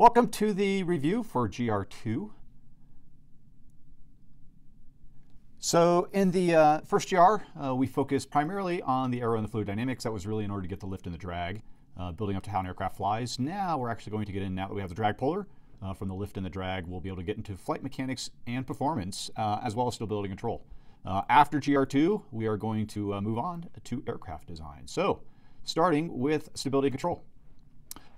Welcome to the review for GR2. So in the first GR, we focused primarily on the aero and the fluid dynamics. That was really in order to get the lift and the drag, building up to how an aircraft flies. Now we're actually going to get in, now that we have the drag polar, from the lift and the drag, we'll be able to get into flight mechanics and performance, as well as stability control. After GR2, we are going to move on to aircraft design. So starting with stability control.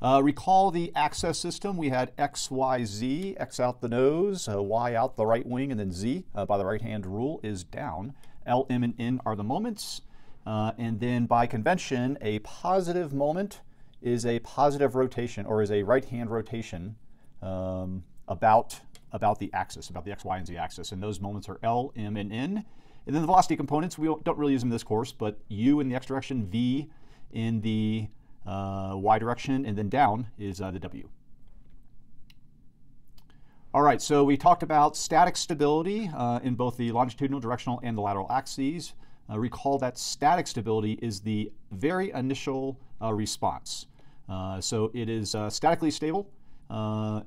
Recall the access system. We had X, Y, Z, X out the nose, Y out the right wing, and then Z by the right-hand rule is down. L, M, and N are the moments. And then by convention, a positive moment is a positive rotation, or is a right-hand rotation about the axis, about the X, Y, and Z axis. And those moments are L, M, and N. And then the velocity components, we don't really use them in this course, but U in the X direction, V in the Y direction, and then down is the W. All right, so we talked about static stability in both the longitudinal, directional, and the lateral axes. Recall that static stability is the very initial response. So it is statically stable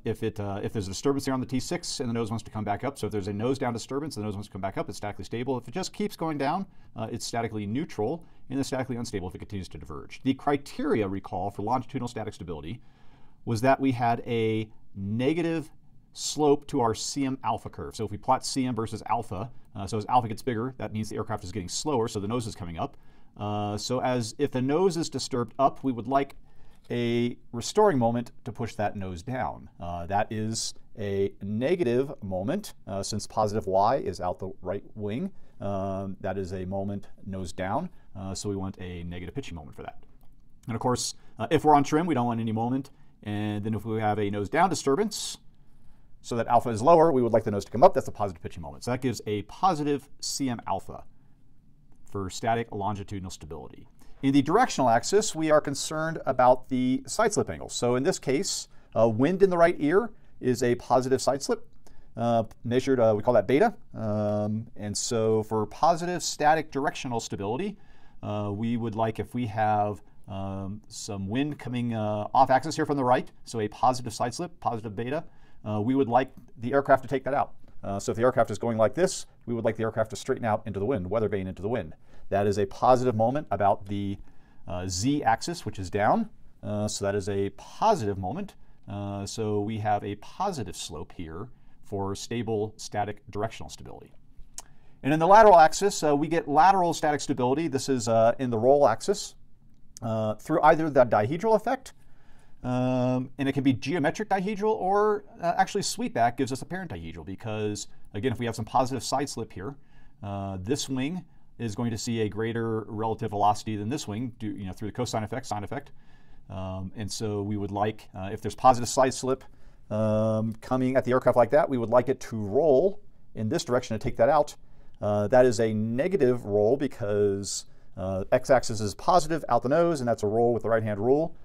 if there's a disturbance there on the T6 and the nose wants to come back up. So if there's a nose down disturbance and the nose wants to come back up, it's statically stable. If it just keeps going down, it's statically neutral, and then statically unstable if it continues to diverge. The criteria, recall, for longitudinal static stability was that we had a negative slope to our Cm alpha curve. So if we plot Cm versus alpha, so as alpha gets bigger, that means the aircraft is getting slower, so the nose is coming up. So as if the nose is disturbed up, we would like a restoring moment to push that nose down. That is a negative moment, since positive Y is out the right wing. That is a moment nose down, so we want a negative pitching moment for that. And of course, if we're on trim, we don't want any moment. And then if we have a nose down disturbance, so that alpha is lower, we would like the nose to come up. That's a positive pitching moment. So that gives a positive Cm alpha for static longitudinal stability. In the directional axis, we are concerned about the side slip angle. So in this case, wind in the right ear is a positive side slip. Measured, we call that beta. And so for positive static directional stability, we would like, if we have some wind coming off axis here from the right, so a positive side slip, positive beta, we would like the aircraft to take that out. So if the aircraft is going like this, we would like the aircraft to straighten out into the wind, weather vane into the wind. That is a positive moment about the Z axis, which is down. So that is a positive moment. So we have a positive slope here for stable static directional stability. And in the lateral axis, we get lateral static stability. This is in the roll axis through either the dihedral effect, and it can be geometric dihedral, or actually sweepback gives us apparent dihedral, because again, if we have some positive side slip here, this wing is going to see a greater relative velocity than this wing through the cosine effect, sine effect. And so we would like, if there's positive side slip coming at the aircraft like that, we would like it to roll in this direction to take that out. That is a negative roll because x-axis is positive out the nose, and that's a roll with the right-hand rule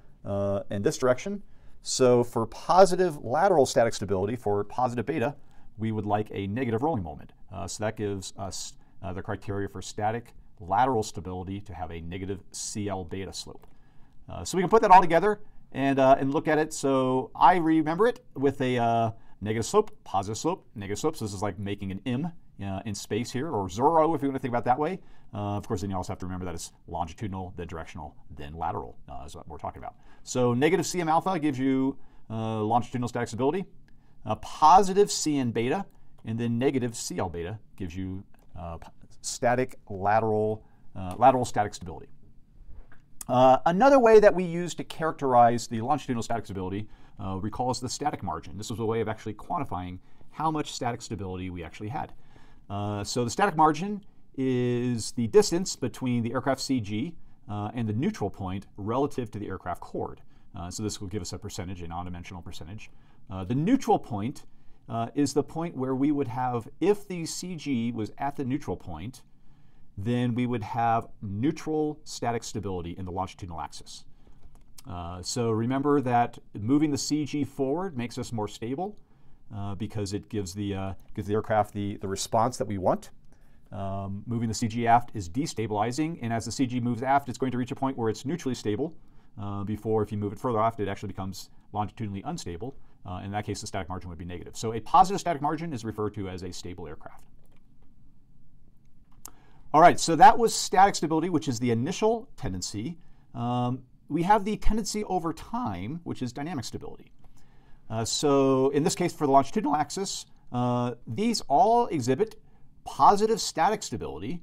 in this direction. So for positive lateral static stability, for positive beta, we would like a negative rolling moment. So that gives us the criteria for static lateral stability to have a negative CL beta slope. So we can put that all together and look at it. So I remember it with a negative slope, positive slope, negative slope. So this is like making an M in space here, or Zorro if you want to think about it that way. Of course, then you also have to remember that it's longitudinal, then directional, then lateral is what we're talking about. So negative Cm alpha gives you longitudinal static stability. Positive Cn beta, and then negative Cl beta gives you static lateral static stability. Another way that we use to characterize the longitudinal static stability, recall, is the static margin. This was a way of actually quantifying how much static stability we actually had. So the static margin is the distance between the aircraft CG and the neutral point relative to the aircraft chord. So this will give us a percentage, a non-dimensional percentage. The neutral point is the point where we would have, if the CG was at the neutral point, then we would have neutral static stability in the longitudinal axis. So remember that moving the CG forward makes us more stable because it gives the aircraft the response that we want. Moving the CG aft is destabilizing, and as the CG moves aft, it's going to reach a point where it's neutrally stable before, if you move it further aft, it actually becomes longitudinally unstable. In that case, the static margin would be negative. So a positive static margin is referred to as a stable aircraft. All right, so that was static stability, which is the initial tendency. We have the tendency over time, which is dynamic stability. So in this case, for the longitudinal axis, these all exhibit positive static stability.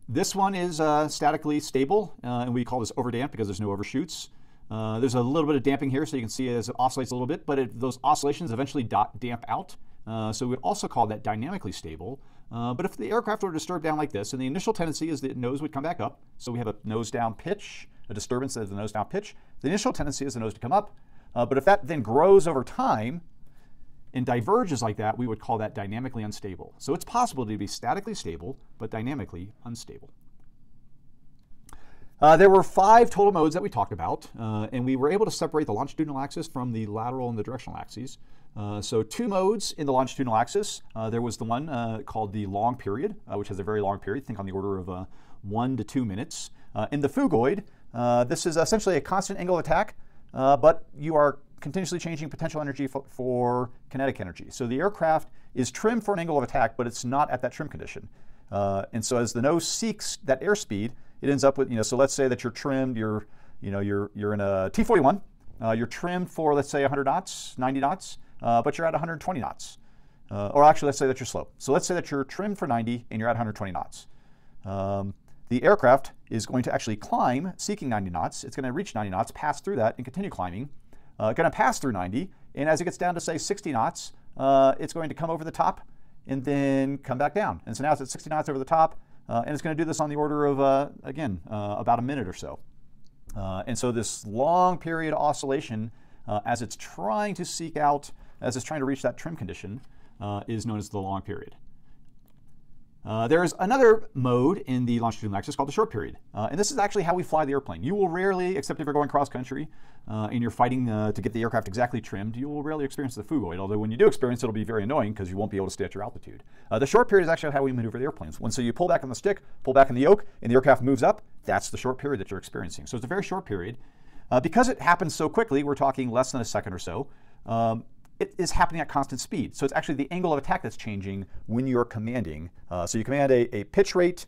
This one is statically stable, and we call this overdamp because there's no overshoots. There's a little bit of damping here, so you can see as it oscillates a little bit, but those oscillations eventually damp out. So we would also call that dynamically stable. But if the aircraft were disturbed down like this, and the initial tendency is the nose would come back up, so we have a nose down pitch, a disturbance of the nose down pitch. The initial tendency is the nose to come up, but if that then grows over time and diverges like that, we would call that dynamically unstable. So it's possible to be statically stable, but dynamically unstable. There were 5 total modes that we talked about, and we were able to separate the longitudinal axis from the lateral and the directional axes. So 2 modes in the longitudinal axis. There was the one called the long period, which has a very long period, think on the order of 1 to 2 minutes. In the phugoid, this is essentially a constant angle of attack, but you are continuously changing potential energy for kinetic energy. So the aircraft is trimmed for an angle of attack, but it's not at that trim condition. And so as the nose seeks that airspeed, it ends up with, so let's say that you're trimmed, you're in a T-41, you're trimmed for, let's say, 100 knots, 90 knots, but you're at 120 knots. Or actually, let's say that you're slow. So let's say that you're trimmed for 90 and you're at 120 knots. The aircraft is going to actually climb, seeking 90 knots. It's going to reach 90 knots, pass through that, and continue climbing. Going to pass through 90, and as it gets down to, say, 60 knots, it's going to come over the top and then come back down. And so now it's at 60 knots over the top, and it's going to do this on the order of, again, about a minute or so. And so this long period oscillation, as it's trying to seek out, as it's trying to reach that trim condition, is known as the long period. There is another mode in the longitudinal axis called the short period. And this is actually how we fly the airplane. You will rarely, except if you're going cross country and you're fighting to get the aircraft exactly trimmed, you will rarely experience the phugoid. Although when you do experience it, it'll be very annoying because you won't be able to stay at your altitude. The short period is actually how we maneuver the airplanes. So you pull back on the stick, pull back on the yoke, and the aircraft moves up. That's the short period that you're experiencing. So it's a very short period. Because it happens so quickly, we're talking less than a second or so, it is happening at constant speed. So it's actually the angle of attack that's changing when you're commanding. So you command a pitch rate,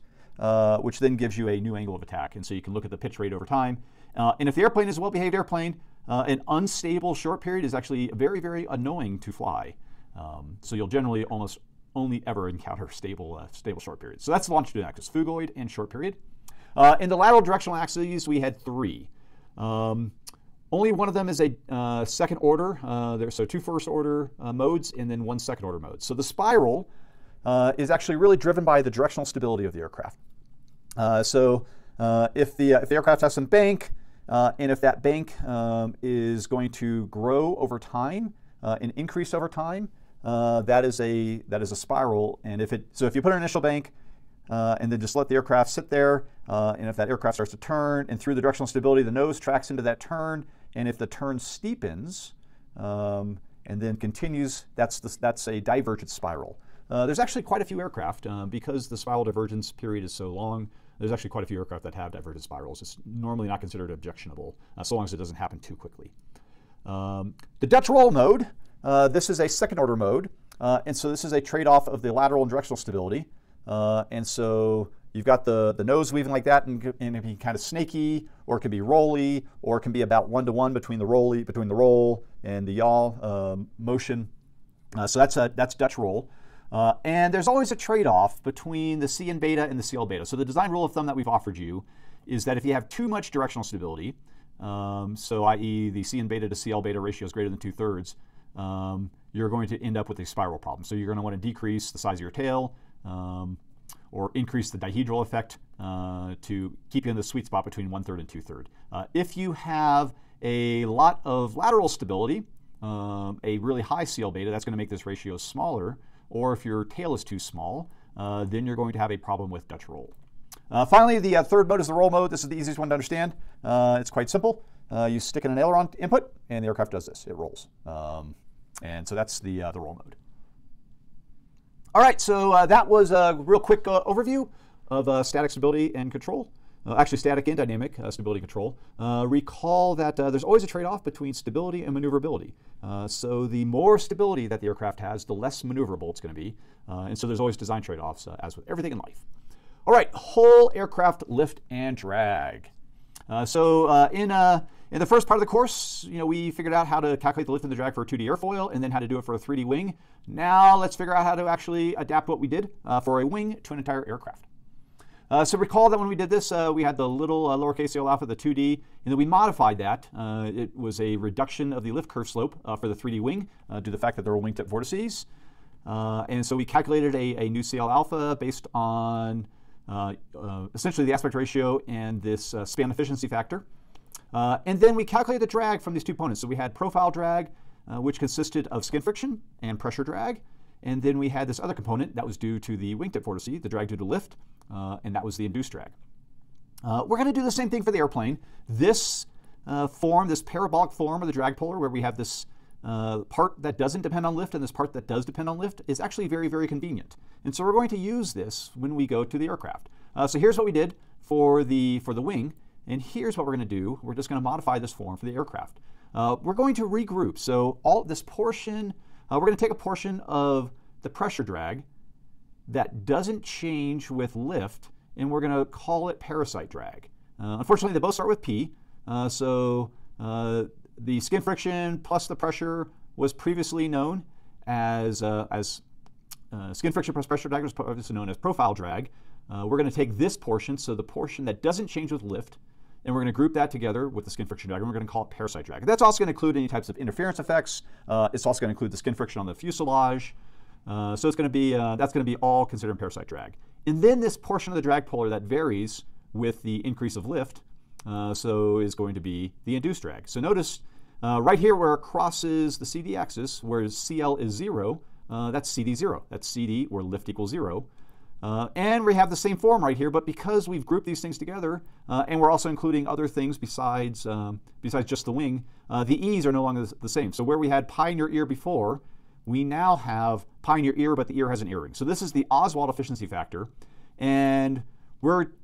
which then gives you a new angle of attack. And so you can look at the pitch rate over time. And if the airplane is a well-behaved airplane, an unstable short period is actually very, very annoying to fly. So you'll generally almost only ever encounter stable short periods. So that's the longitudinal axis, phugoid and short period. In the lateral directional axes, we had 3. Only one of them is a second order. So 2 first order modes and then 1 second order mode. So the spiral is actually really driven by the directional stability of the aircraft. So if the aircraft has some bank, and if that bank is going to grow over time and increase over time, that is a spiral. And if you put an initial bank and then just let the aircraft sit there, and if that aircraft starts to turn, and through the directional stability, the nose tracks into that turn, and if the turn steepens and then continues, that's a divergent spiral. There's actually quite a few aircraft, because the spiral divergence period is so long, there's actually quite a few aircraft that have divergent spirals. It's normally not considered objectionable, so long as it doesn't happen too quickly. The Dutch roll mode, this is a second order mode, and so this is a trade-off of the lateral and directional stability. And so you've got the nose weaving like that, and it can be kind of snaky, or it can be rolly, or it can be about 1-to-1 between the roll and the yaw motion. So that's Dutch roll. And there's always a trade-off between the CN beta and the CL beta. So the design rule of thumb that we've offered you is that if you have too much directional stability, so i.e. the CN beta to CL beta ratio is greater than 2/3, you're going to end up with a spiral problem. So you're going to want to decrease the size of your tail, or increase the dihedral effect to keep you in the sweet spot between 1/3 and 2/3. If you have a lot of lateral stability, a really high CL beta, that's going to make this ratio smaller. Or if your tail is too small, then you're going to have a problem with Dutch roll. Finally, the third mode is the roll mode. This is the easiest one to understand. It's quite simple. You stick in an aileron input, and the aircraft does this. It rolls. And so that's the roll mode. All right, so that was a real quick overview of static stability and control. actually static and dynamic stability control, recall that there's always a trade-off between stability and maneuverability. So the more stability that the aircraft has, the less maneuverable it's going to be. And so there's always design trade-offs, as with everything in life. All right, whole aircraft lift and drag. In the first part of the course, we figured out how to calculate the lift and the drag for a 2D airfoil and then how to do it for a 3D wing. Now let's figure out how to actually adapt what we did for a wing to an entire aircraft. So recall that when we did this, we had the little lowercase CL alpha, the 2D, and then we modified that. It was a reduction of the lift curve slope for the 3D wing due to the fact that there were wingtip vortices. And so we calculated a new CL alpha based on essentially the aspect ratio and this span efficiency factor. And then we calculated the drag from these two components. So we had profile drag, which consisted of skin friction and pressure drag. And then we had this other component that was due to the wingtip vortice, the drag due to lift, and that was the induced drag. We're going to do the same thing for the airplane. This form, this parabolic form of the drag polar, where we have this part that doesn't depend on lift and this part that does depend on lift, is actually very, very convenient. And so we're going to use this when we go to the aircraft. So here's what we did for the wing, and here's what we're going to do. We're just going to modify this form for the aircraft. We're going to regroup. So all this portion, we're going to take a portion of the pressure drag that doesn't change with lift, and we're going to call it parasite drag. Unfortunately, they both start with P. So the skin friction plus the pressure was previously known as skin friction plus pressure drag was previously known as profile drag. We're going to take this portion, so the portion that doesn't change with lift, and we're going to group that together with the skin friction drag, and we're going to call it parasite drag. That's also going to include any types of interference effects. It's also going to include the skin friction on the fuselage. So it's going to be that's going to be all considered parasite drag. And then this portion of the drag polar that varies with the increase of lift, so is going to be the induced drag. So notice right here where it crosses the CD axis, where CL is 0, that's CD 0. That's CD where lift equals 0. And we have the same form right here, but because we've grouped these things together, and we're also including other things besides just the wing, the E's are no longer the same. So where we had pi in your ear before, we now have pi in your ear, but the ear has an earring. So this is the Oswald efficiency factor, and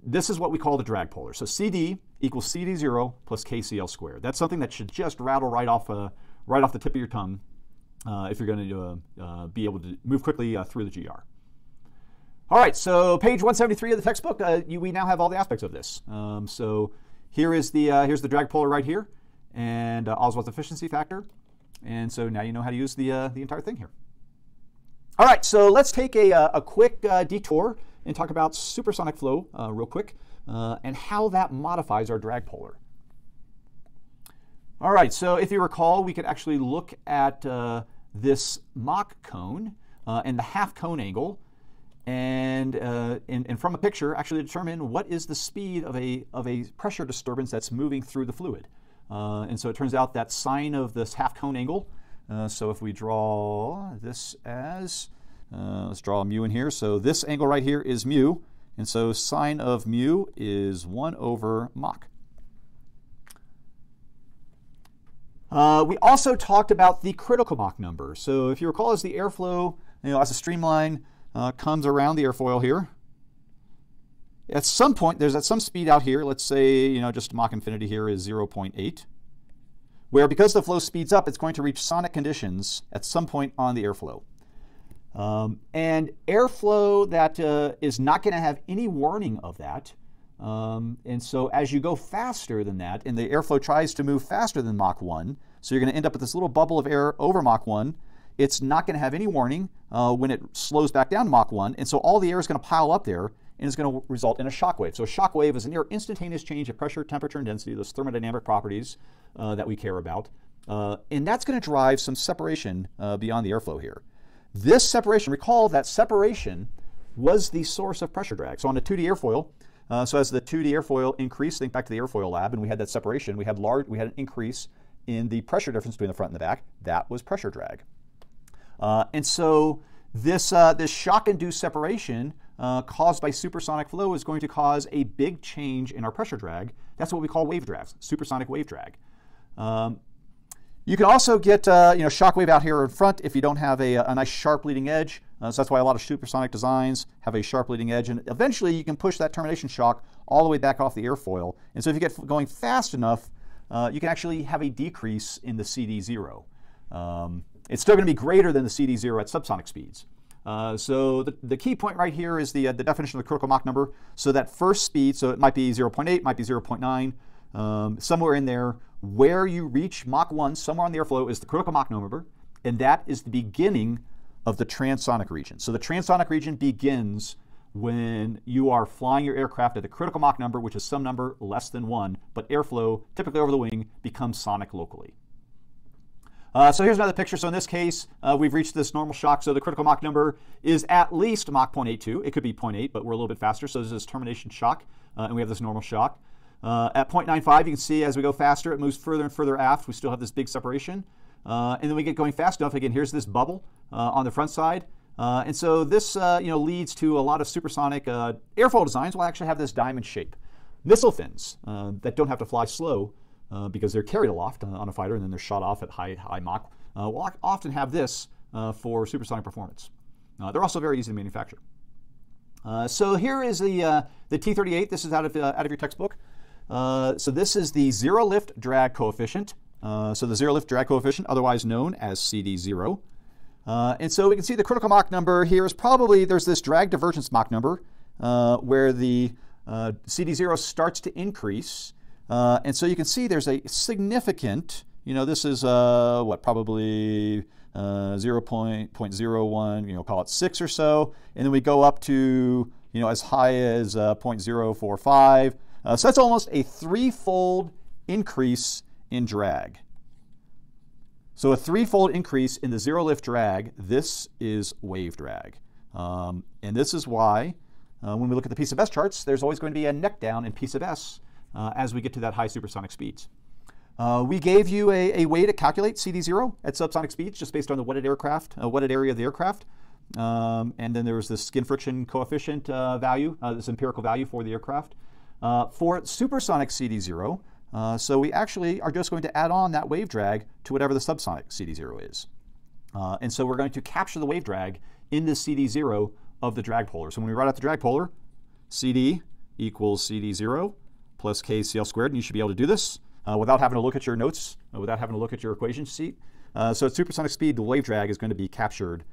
this is what we call the drag polar. So CD equals CD0 plus KCL squared. That's something that should just rattle right off the tip of your tongue if you're going to be able to move quickly through the GR. All right, so page 173 of the textbook, we now have all the aspects of this. So here's the drag polar right here, and Oswald's efficiency factor. And so now you know how to use the entire thing here. All right, so let's take a quick detour and talk about supersonic flow real quick and how that modifies our drag polar. All right, so if you recall, we could actually look at this Mach cone and the half cone angle, and from a picture actually determine what is the speed of a pressure disturbance that's moving through the fluid. And so it turns out that sine of this half cone angle, so if we draw this as, let's draw a mu in here. So this angle right here is mu, and so sine of mu is 1 over Mach. We also talked about the critical Mach number. So if you recall, as the airflow, as a streamline comes around the airfoil here, at some point, there's at some speed out here, let's say, just Mach infinity here is 0.8, where because the flow speeds up, it's going to reach sonic conditions at some point on the airflow. And airflow that is not going to have any warning of that. And so as you go faster than that, and the airflow tries to move faster than Mach 1, so you're going to end up with this little bubble of air over Mach 1, it's not going to have any warning when it slows back down to Mach 1, and so all the air is going to pile up there, and is going to result in a shock wave. So a shock wave is a near instantaneous change of pressure, temperature, and density, those thermodynamic properties that we care about. And that's going to drive some separation beyond the airflow here. This separation, recall that separation was the source of pressure drag. So on a 2D airfoil, so as the 2D airfoil increased, think back to the airfoil lab, and we had that separation, we had an increase in the pressure difference between the front and the back. That was pressure drag. And so this shock-induced separation caused by supersonic flow is going to cause a big change in our pressure drag. That's what we call wave drags, supersonic wave drag. You can also get shock wave out here in front if you don't have a nice sharp leading edge. So that's why a lot of supersonic designs have a sharp leading edge, and eventually you can push that termination shock all the way back off the airfoil. And so if you get going fast enough, you can actually have a decrease in the CD0. It's still going to be greater than the CD0 at subsonic speeds. So the key point right here is the definition of the critical Mach number. So that first speed, so it might be 0.8, might be 0.9, somewhere in there, where you reach Mach 1, somewhere on the airflow, is the critical Mach number, and that is the beginning of the transonic region. So the transonic region begins when you are flying your aircraft at the critical Mach number, which is some number less than 1, but airflow, typically over the wing, becomes sonic locally. So here's another picture. So in this case, we've reached this normal shock. So the critical Mach number is at least Mach 0.82. It could be 0.8, but we're a little bit faster. So this is termination shock, and we have this normal shock. At 0.95, you can see as we go faster, it moves further and further aft. We still have this big separation. And then we get going fast enough. Again, here's this bubble on the front side. And so this leads to a lot of supersonic airfoil designs will actually have this diamond shape. Missile fins that don't have to fly slow because they're carried aloft on a fighter and then they're shot off at high Mach will often have this for supersonic performance. They're also very easy to manufacture. So here is the T-38. This is out of your textbook. So this is the zero lift drag coefficient. So the zero lift drag coefficient, otherwise known as CD0. And so we can see the critical Mach number here is probably, there's this drag divergence Mach number where the CD0 starts to increase. And so you can see there's a significant, this is probably 0.01, call it 6 or so. And then we go up to, as high as 0.045. So that's almost a 3-fold increase in drag. So a 3-fold increase in the zero lift drag, this is wave drag. And this is why when we look at the piece of S charts, there's always going to be a neck down in piece of S as we get to that high supersonic speeds. We gave you a way to calculate CD0 at subsonic speeds just based on the wetted aircraft, wetted area of the aircraft. And then there was this skin friction coefficient value, this empirical value for the aircraft. For supersonic CD0, so we actually are just going to add on that wave drag to whatever the subsonic CD0 is. And so we're going to capture the wave drag in the CD0 of the drag polar. So when we write out the drag polar, CD equals CD0 plus KCl squared, and you should be able to do this without having to look at your notes, without having to look at your equation sheet. So at supersonic speed, the wave drag is going to be captured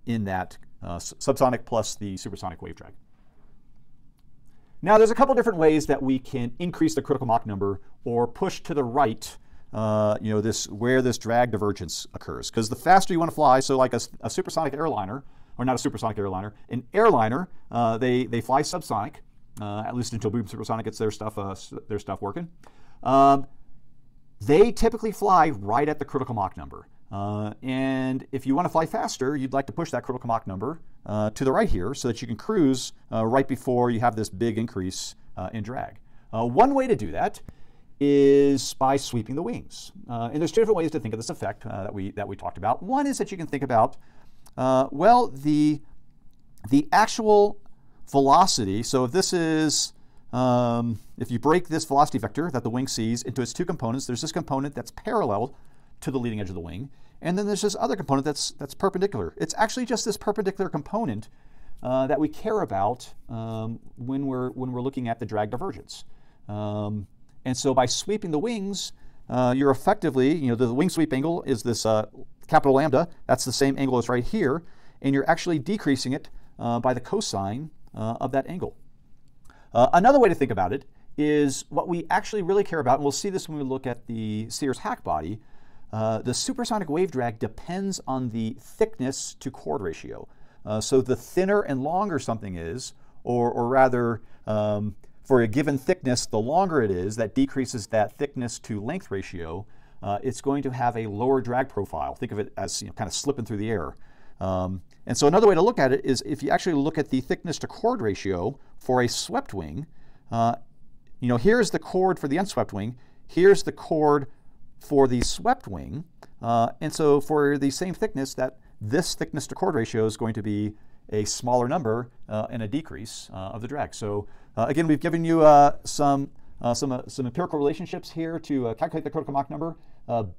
in that subsonic plus the supersonic wave drag. Now, there's a couple different ways that we can increase the critical Mach number or push to the right, where this drag divergence occurs. Because the faster you want to fly, so like a supersonic airliner, or not a supersonic airliner, an airliner, they fly subsonic, at least until Boom Supersonic gets their stuff working. They typically fly right at the critical Mach number. And if you want to fly faster, you'd like to push that critical Mach number to the right here so that you can cruise right before you have this big increase in drag. One way to do that is by sweeping the wings. And there's two different ways to think of this effect that we talked about. One is that you can think about, the actual velocity. So if this is, if you break this velocity vector that the wing sees into its two components, there's this component that's parallel to the leading edge of the wing, and then there's this other component that's perpendicular. It's actually just this perpendicular component that we care about when we're looking at the drag divergence. And so by sweeping the wings, you're effectively, the wing sweep angle is this capital lambda. That's the same angle as right here, and you're actually decreasing it by the cosine of that angle. Another way to think about it is what we actually really care about, and we'll see this when we look at the Sears hack body. The supersonic wave drag depends on the thickness to chord ratio. So the thinner and longer something is, or rather, for a given thickness, the longer it is, that decreases that thickness to length ratio, it's going to have a lower drag profile. Think of it as kind of slipping through the air. And so another way to look at it is if you actually look at the thickness to chord ratio for a swept wing, here's the chord for the unswept wing, here's the chord for the swept wing, and so for the same thickness, this thickness to chord ratio is going to be a smaller number and a decrease of the drag. So again, we've given you some empirical relationships here to calculate the critical Mach number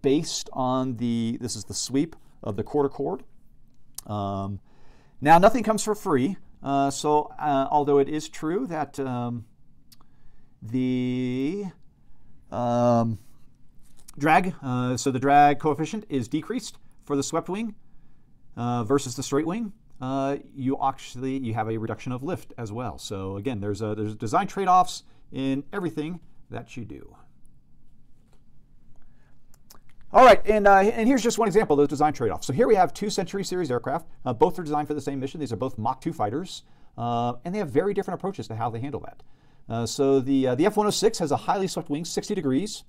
based on this is the sweep of the chord to chord. Now, nothing comes for free. Although it is true that the drag, so the drag coefficient is decreased for the swept wing versus the straight wing, you have a reduction of lift as well. So again, there's design trade-offs in everything that you do. All right, and here's just one example of those design trade-offs. So here we have two Century Series aircraft. Both are designed for the same mission. These are both Mach 2 fighters, and they have very different approaches to how they handle that. So the F-106 has a highly swept wing, 60 degrees,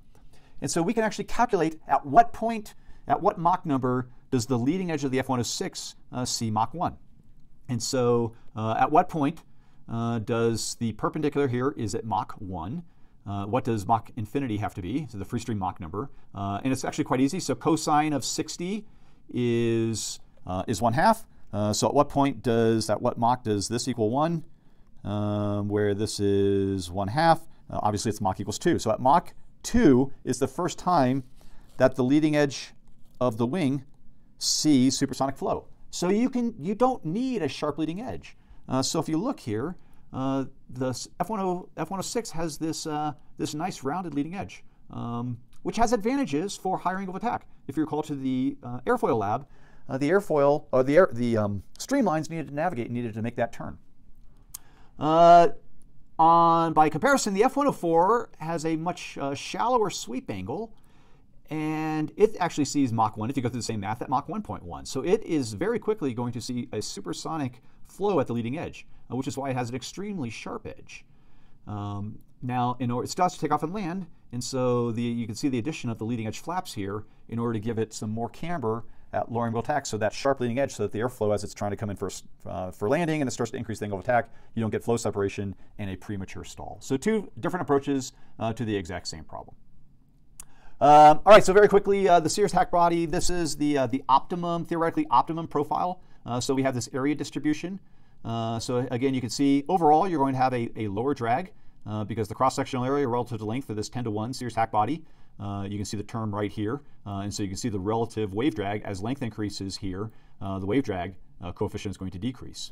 and so we can actually calculate at what point, at what Mach number does the leading edge of the F-106 see Mach 1. And so at what point does the perpendicular here is at Mach 1? What does Mach infinity have to be? So the free stream Mach number. And it's actually quite easy. So cosine of 60 is 1/2. So at what Mach does this equal 1? Where this is 1/2. Obviously it's Mach equals 2. So at Mach 2 is the first time that the leading edge of the wing sees supersonic flow. So you don't need a sharp leading edge. So if you look here, the F-106 has this nice rounded leading edge, which has advantages for higher angle of attack. If you recall to the airfoil lab, the airfoil or the streamlines needed to make that turn. By comparison, the F-104 has a much shallower sweep angle, and it actually sees Mach 1 if you go through the same math at Mach 1.1. So it is very quickly going to see a supersonic flow at the leading edge, which is why it has an extremely sharp edge. Now, it still has to take off and land, and so you can see the addition of the leading edge flaps here in order to give it some more camber at lower angle of attack, so that sharp leading edge, so that the airflow as it's trying to come in for landing and it starts to increase the angle of attack, you don't get flow separation and a premature stall. So two different approaches to the exact same problem. All right, so very quickly, the Cirrus hack body, this is the theoretically optimum profile. So we have this area distribution. So again, you can see overall you're going to have a lower drag because the cross-sectional area relative to length of this 10-to-1 Cirrus hack body. You can see the term right here. And so you can see the relative wave drag. As length increases here, the wave drag coefficient is going to decrease.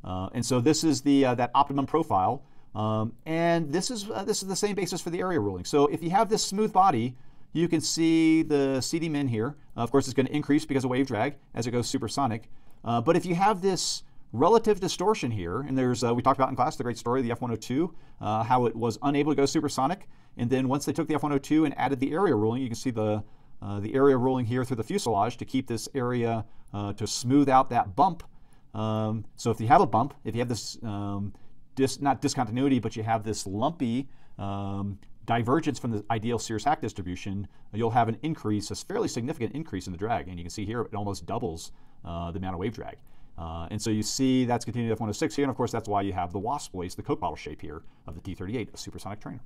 And so this is that optimum profile. And this is the same basis for the area ruling. So if you have this smooth body, you can see the CD min here. Of course, it's going to increase because of wave drag as it goes supersonic. But if you have this relative distortion here, and we talked about in class the great story of the F-102, how it was unable to go supersonic, and then once they took the F-102 and added the area ruling, you can see the area ruling here through the fuselage to keep this area to smooth out that bump. So if you have a bump, if you have this not discontinuity, but you have this lumpy divergence from the ideal Cirrus hack distribution, you'll have an increase, a fairly significant increase in the drag, and you can see here it almost doubles the amount of wave drag. And so you see that's continued F-106 here, and of course that's why you have the wasp waist, the Coke bottle shape here of the T-38, a supersonic trainer.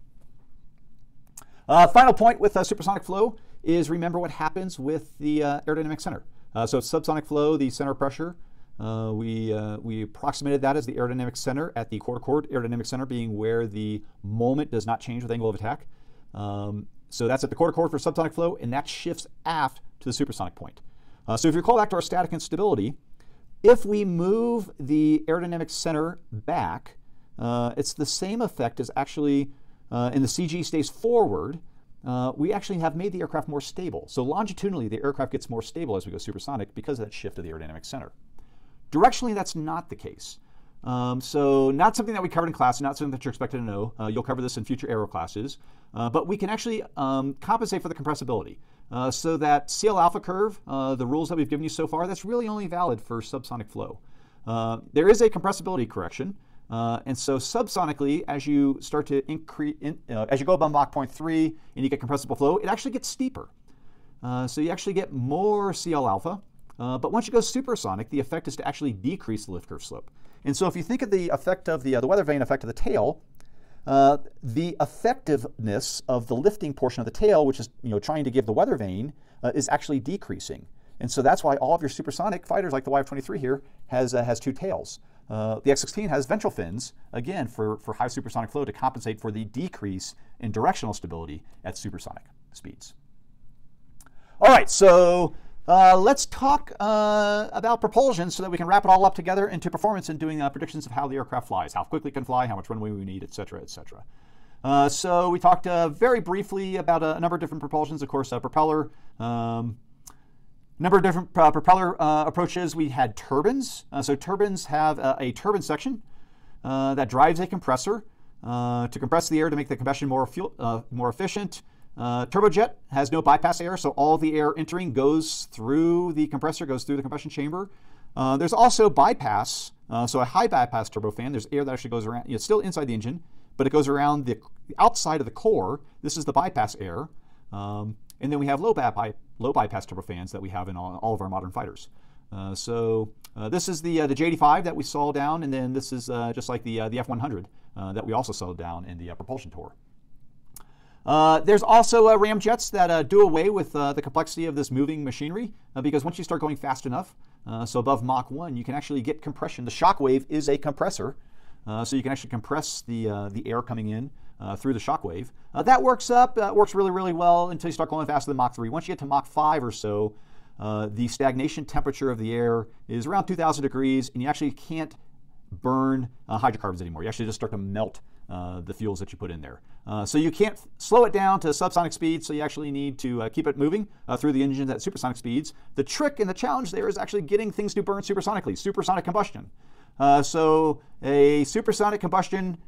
Final point with supersonic flow is remember what happens with the aerodynamic center. So it's subsonic flow, the center of pressure. We approximated that as the aerodynamic center at the quarter chord, aerodynamic center being where the moment does not change with angle of attack. So that's at the quarter chord for subsonic flow, and that shifts aft to the supersonic point. So if you recall back to our static instability, if we move the aerodynamic center back, it's the same effect as actually, and the CG stays forward, we actually have made the aircraft more stable. So longitudinally, the aircraft gets more stable as we go supersonic because of that shift of the aerodynamic center. Directionally, that's not the case. So not something that we covered in class, not something that you're expected to know. You'll cover this in future Aero classes. But we can actually compensate for the compressibility. So that CL alpha curve, the rules that we've given you so far, that's really only valid for subsonic flow. There is a compressibility correction. And so subsonically, as you start to increase, as you go above Mach 0.3 and you get compressible flow, it actually gets steeper. So you actually get more CL alpha. But once you go supersonic, the effect is to actually decrease the lift curve slope. And so if you think of the effect of the weather vane effect of the tail, the effectiveness of the lifting portion of the tail, which is trying to give the weather vane, is actually decreasing. And so that's why all of your supersonic fighters, like the YF-23 here, has two tails. The X-16 has ventral fins, again, for high supersonic flow to compensate for the decrease in directional stability at supersonic speeds. All right, so Let's talk about propulsion so that we can wrap it all up together into performance and doing predictions of how the aircraft flies, how quickly it can fly, how much runway we need, et cetera, et cetera. So we talked very briefly about a number of different propulsions. Of course, propeller, number of different propeller approaches. We had turbines. So turbines have a turbine section that drives a compressor to compress the air to make the combustion more efficient. Turbojet has no bypass air, so all the air entering goes through the compressor, goes through the combustion chamber. There's also bypass, so a high bypass turbofan. There's air that actually goes around. It's still inside the engine, but it goes around the outside of the core. This is the bypass air. And then we have low bypass turbofans that we have in all of our modern fighters. This is the J85 that we saw down, and then this is just like the F100 that we also saw down in the Propulsion tour. There's also ramjets that do away with the complexity of this moving machinery because once you start going fast enough, so above Mach 1, you can actually get compression. The shock wave is a compressor, so you can actually compress the air coming in through the shock wave. That works really, really well until you start going faster than Mach 3. Once you get to Mach 5 or so, the stagnation temperature of the air is around 2,000 degrees, and you actually can't burn hydrocarbons anymore. You actually just start to melt the fuels that you put in there. So you can't slow it down to subsonic speeds, so you actually need to keep it moving through the engine at supersonic speeds. The trick and the challenge there is actually getting things to burn supersonically, supersonic combustion. So a supersonic combustion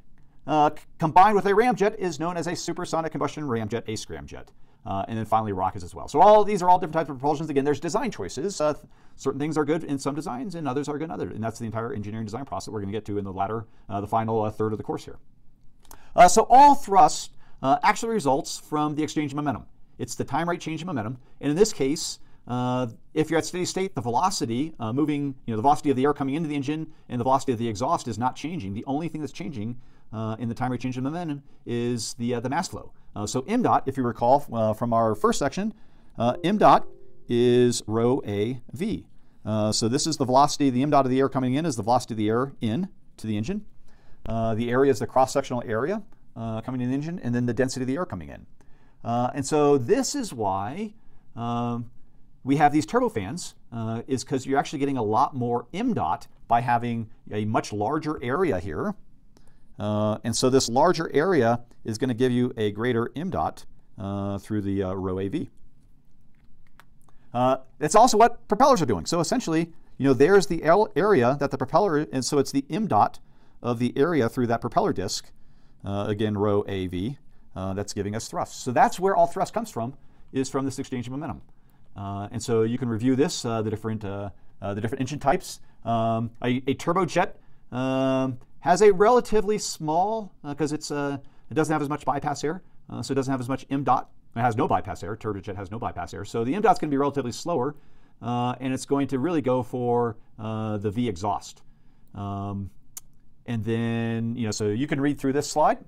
combined with a ramjet is known as a supersonic combustion ramjet, a scramjet. And then finally rockets as well. So these are all different types of propulsions. Again, there's design choices. Certain things are good in some designs and others are good in others. And that's the entire engineering design process we're going to get to in the final third of the course here. So all thrust actually results from the exchange of momentum. It's the time rate change of momentum. And in this case, if you're at steady state, the velocity moving, the velocity of the air coming into the engine and the velocity of the exhaust is not changing. The only thing that's changing in the time rate change of momentum is the mass flow. So m dot, if you recall from our first section, m dot is rho a v. So this is the velocity, the m dot of the air coming in is the velocity of the air in to the engine. The area is the cross-sectional area coming in the engine, and then the density of the air coming in. And so this is why we have these turbofans, is because you're actually getting a lot more m dot by having a much larger area here. And so this larger area is going to give you a greater m dot through the rho AV. It's also what propellers are doing. So essentially, there's the area that the propeller, and so it's the m dot of the area through that propeller disc, again, rho AV, that's giving us thrust. So that's where all thrust comes from, is from this exchange of momentum. And so you can review this, the different engine types. A turbojet has a relatively small, because it doesn't have as much bypass air, so it doesn't have as much m dot. It has no bypass air. Turbojet has no bypass air. So the m dot's going to be relatively slower, and it's going to really go for the V exhaust. And then, so you can read through this slide.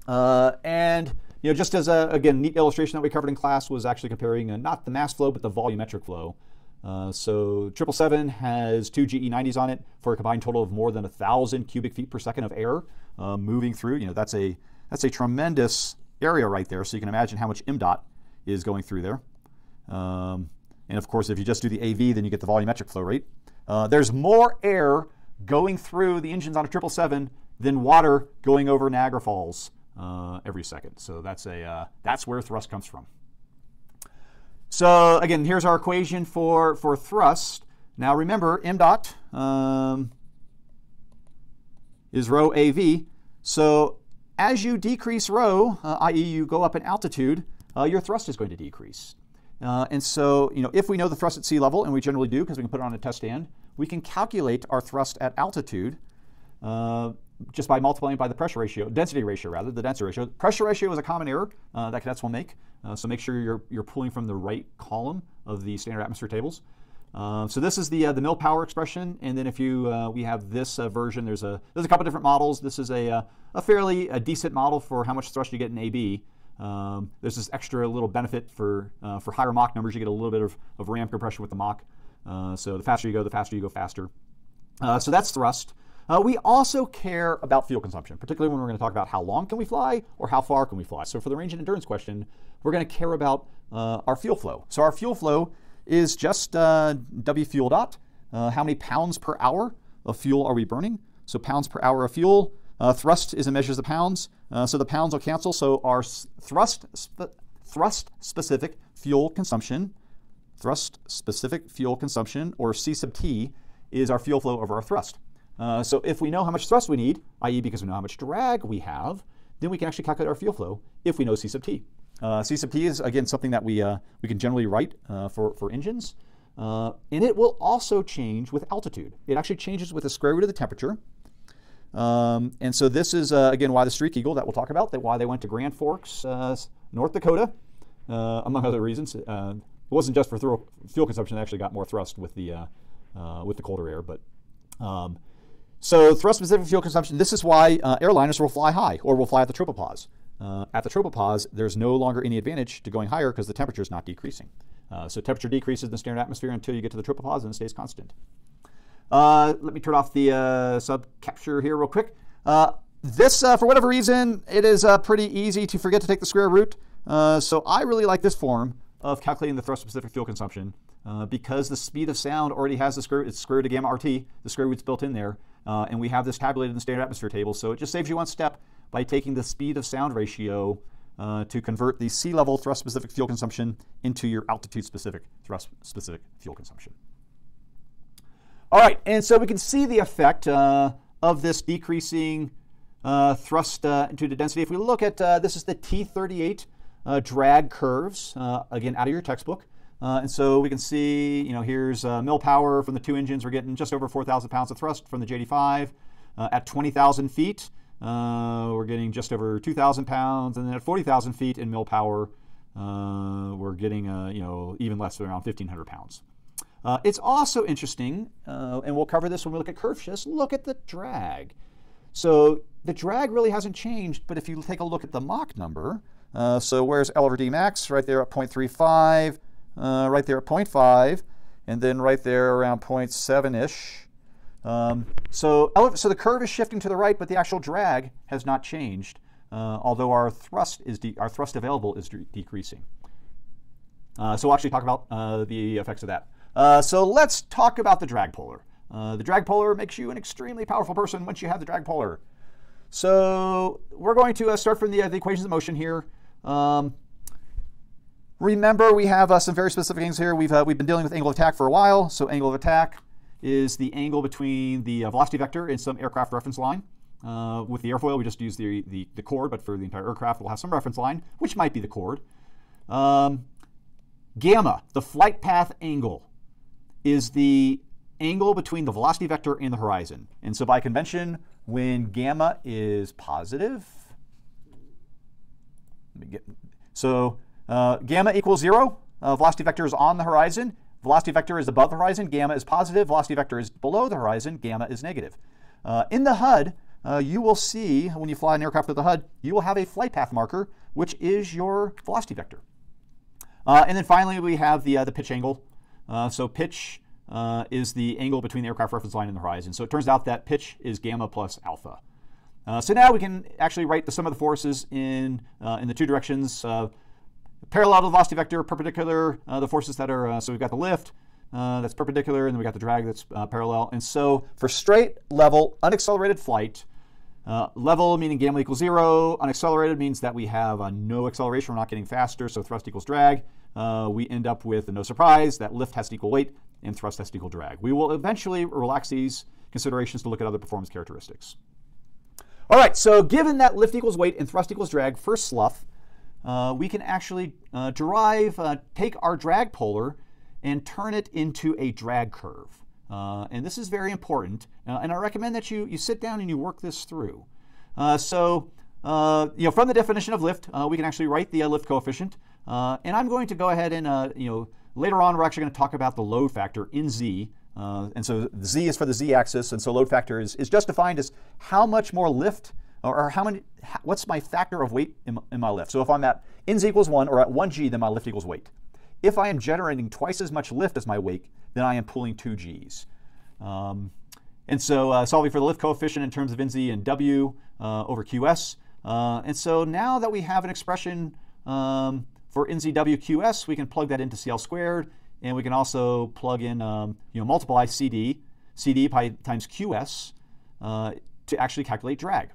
And, just as again, neat illustration that we covered in class was actually comparing not the mass flow, but the volumetric flow. So 777 has 2 GE90s on it for a combined total of more than 1,000 cubic feet per second of air moving through. That's a tremendous area right there. So you can imagine how much m dot is going through there. And of course, if you just do the AV, then you get the volumetric flow rate. There's more air going through the engines on a 777 than water going over Niagara Falls every second. So that's where thrust comes from. So again, here's our equation for thrust. Now remember, m dot is rho AV. So as you decrease rho, i.e. you go up in altitude, your thrust is going to decrease. And so, if we know the thrust at sea level, and we generally do because we can put it on a test stand, we can calculate our thrust at altitude just by multiplying by the pressure ratio, density ratio rather, the density ratio. Pressure ratio is a common error that cadets will make, so make sure you're pulling from the right column of the standard atmosphere tables. So this is the mill power expression, and then if we have this version, there's a couple different models. This is a fairly decent model for how much thrust you get in AB. There's this extra little benefit for higher Mach numbers. You get a little bit of ram compression with the Mach. So the faster you go faster. So that's thrust. We also care about fuel consumption, particularly when we're going to talk about how long can we fly or how far can we fly. So for the range and endurance question, we're going to care about our fuel flow. So our fuel flow is just W fuel dot. How many pounds per hour of fuel are we burning? So pounds per hour of fuel. Thrust is a measure of the pounds. So the pounds will cancel. So our thrust-specific fuel consumption, or C sub T, is our fuel flow over our thrust. So if we know how much thrust we need, i.e. because we know how much drag we have, then we can actually calculate our fuel flow if we know C sub T. C sub T is, again, something that we can generally write for engines. And it will also change with altitude. It actually changes with the square root of the temperature. And so this is, again, why the Streak Eagle that we'll talk about, why they went to Grand Forks, North Dakota, among other reasons. It wasn't just for fuel consumption. They actually got more thrust with the colder air. But so thrust-specific fuel consumption, this is why airliners will fly high or will fly at the tropopause. At the tropopause, there's no longer any advantage to going higher because the temperature is not decreasing. So temperature decreases in the standard atmosphere until you get to the tropopause and it stays constant. Let me turn off the sub capture here real quick. This, for whatever reason, it is pretty easy to forget to take the square root. So I really like this form of calculating the thrust-specific fuel consumption because the speed of sound already has the square root. It's square root of gamma RT. The square root's built in there. And we have this tabulated in the standard atmosphere table. So it just saves you one step by taking the speed of sound ratio to convert the sea level thrust-specific fuel consumption into your altitude-specific thrust-specific fuel consumption. All right, and so we can see the effect of this decreasing thrust into the density. If we look at, this is the T38 drag curves, again, out of your textbook. And so we can see, here's mil power from the two engines. We're getting just over 4,000 pounds of thrust from the JD5. At 20,000 feet, we're getting just over 2,000 pounds. And then at 40,000 feet in mil power, we're getting, even less, around 1,500 pounds. It's also interesting, and we'll cover this when we look at curve shifts, look at the drag. So the drag really hasn't changed, but if you take a look at the Mach number, so where's L over D max? Right there at 0.35, right there at 0.5, and then right there around 0.7-ish. So the curve is shifting to the right, but the actual drag has not changed, although our thrust available is decreasing. So we'll actually talk about the effects of that. So let's talk about the drag polar. The drag polar makes you an extremely powerful person once you have the drag polar. So we're going to start from the equations of motion here. Remember, we have some very specific things here. We've been dealing with angle of attack for a while. So angle of attack is the angle between the velocity vector and some aircraft reference line. With the airfoil, we just use the chord, but for the entire aircraft, we'll have some reference line, which might be the chord. Gamma, the flight path angle, is the angle between the velocity vector and the horizon. And so by convention, when gamma is positive, gamma equals 0, velocity vector is on the horizon, velocity vector is above the horizon, gamma is positive, velocity vector is below the horizon, gamma is negative. In the HUD, you will see, when you fly an aircraft with the HUD, you will have a flight path marker, which is your velocity vector. And then finally, we have the pitch angle. So pitch is the angle between the aircraft reference line and the horizon. So it turns out that pitch is gamma plus alpha. So now we can actually write the sum of the forces in the two directions. Parallel to the velocity vector, perpendicular, the forces that are, so we've got the lift that's perpendicular, and then we got the drag that's parallel. And so for straight, level, unaccelerated flight, level meaning gamma equals 0, unaccelerated means that we have no acceleration, we're not getting faster, so thrust equals drag. We end up with, no surprise, that lift has to equal weight and thrust has to equal drag. We will eventually relax these considerations to look at other performance characteristics. All right, so given that lift equals weight and thrust equals drag for slough, we can actually take our drag polar and turn it into a drag curve. And this is very important. And I recommend that you sit down and you work this through. From the definition of lift, we can actually write the lift coefficient. And I'm going to go ahead and, later on, we're actually going to talk about the load factor in Z. And so Z is for the Z-axis, and so load factor is just defined as how much more lift, or what's my factor of weight in my lift. So if I'm at in Z equals 1, or at 1G, then my lift equals weight. If I am generating twice as much lift as my weight, then I am pulling 2 Gs. And so solving for the lift coefficient in terms of NZ and W over QS. And so now that we have an expression for NZW QS, we can plug that into CL squared and we can also plug in, multiply CD times QS to actually calculate drag.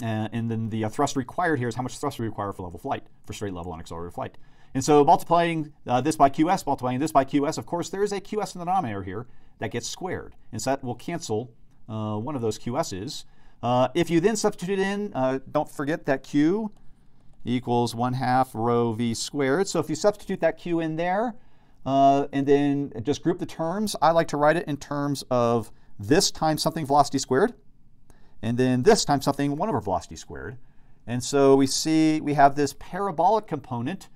And then the thrust required here is how much thrust we require for level flight, for straight level and accelerated flight. And so multiplying this by QS, multiplying this by QS, of course, there is a QS in the denominator here that gets squared. And so that will cancel one of those QS's. If you then substitute in, don't forget that Q equals 1/2 rho V squared. So if you substitute that Q in there, and then just group the terms, I like to write it in terms of this times something velocity squared, and then this times something 1 over velocity squared. And so we see we have this parabolic component,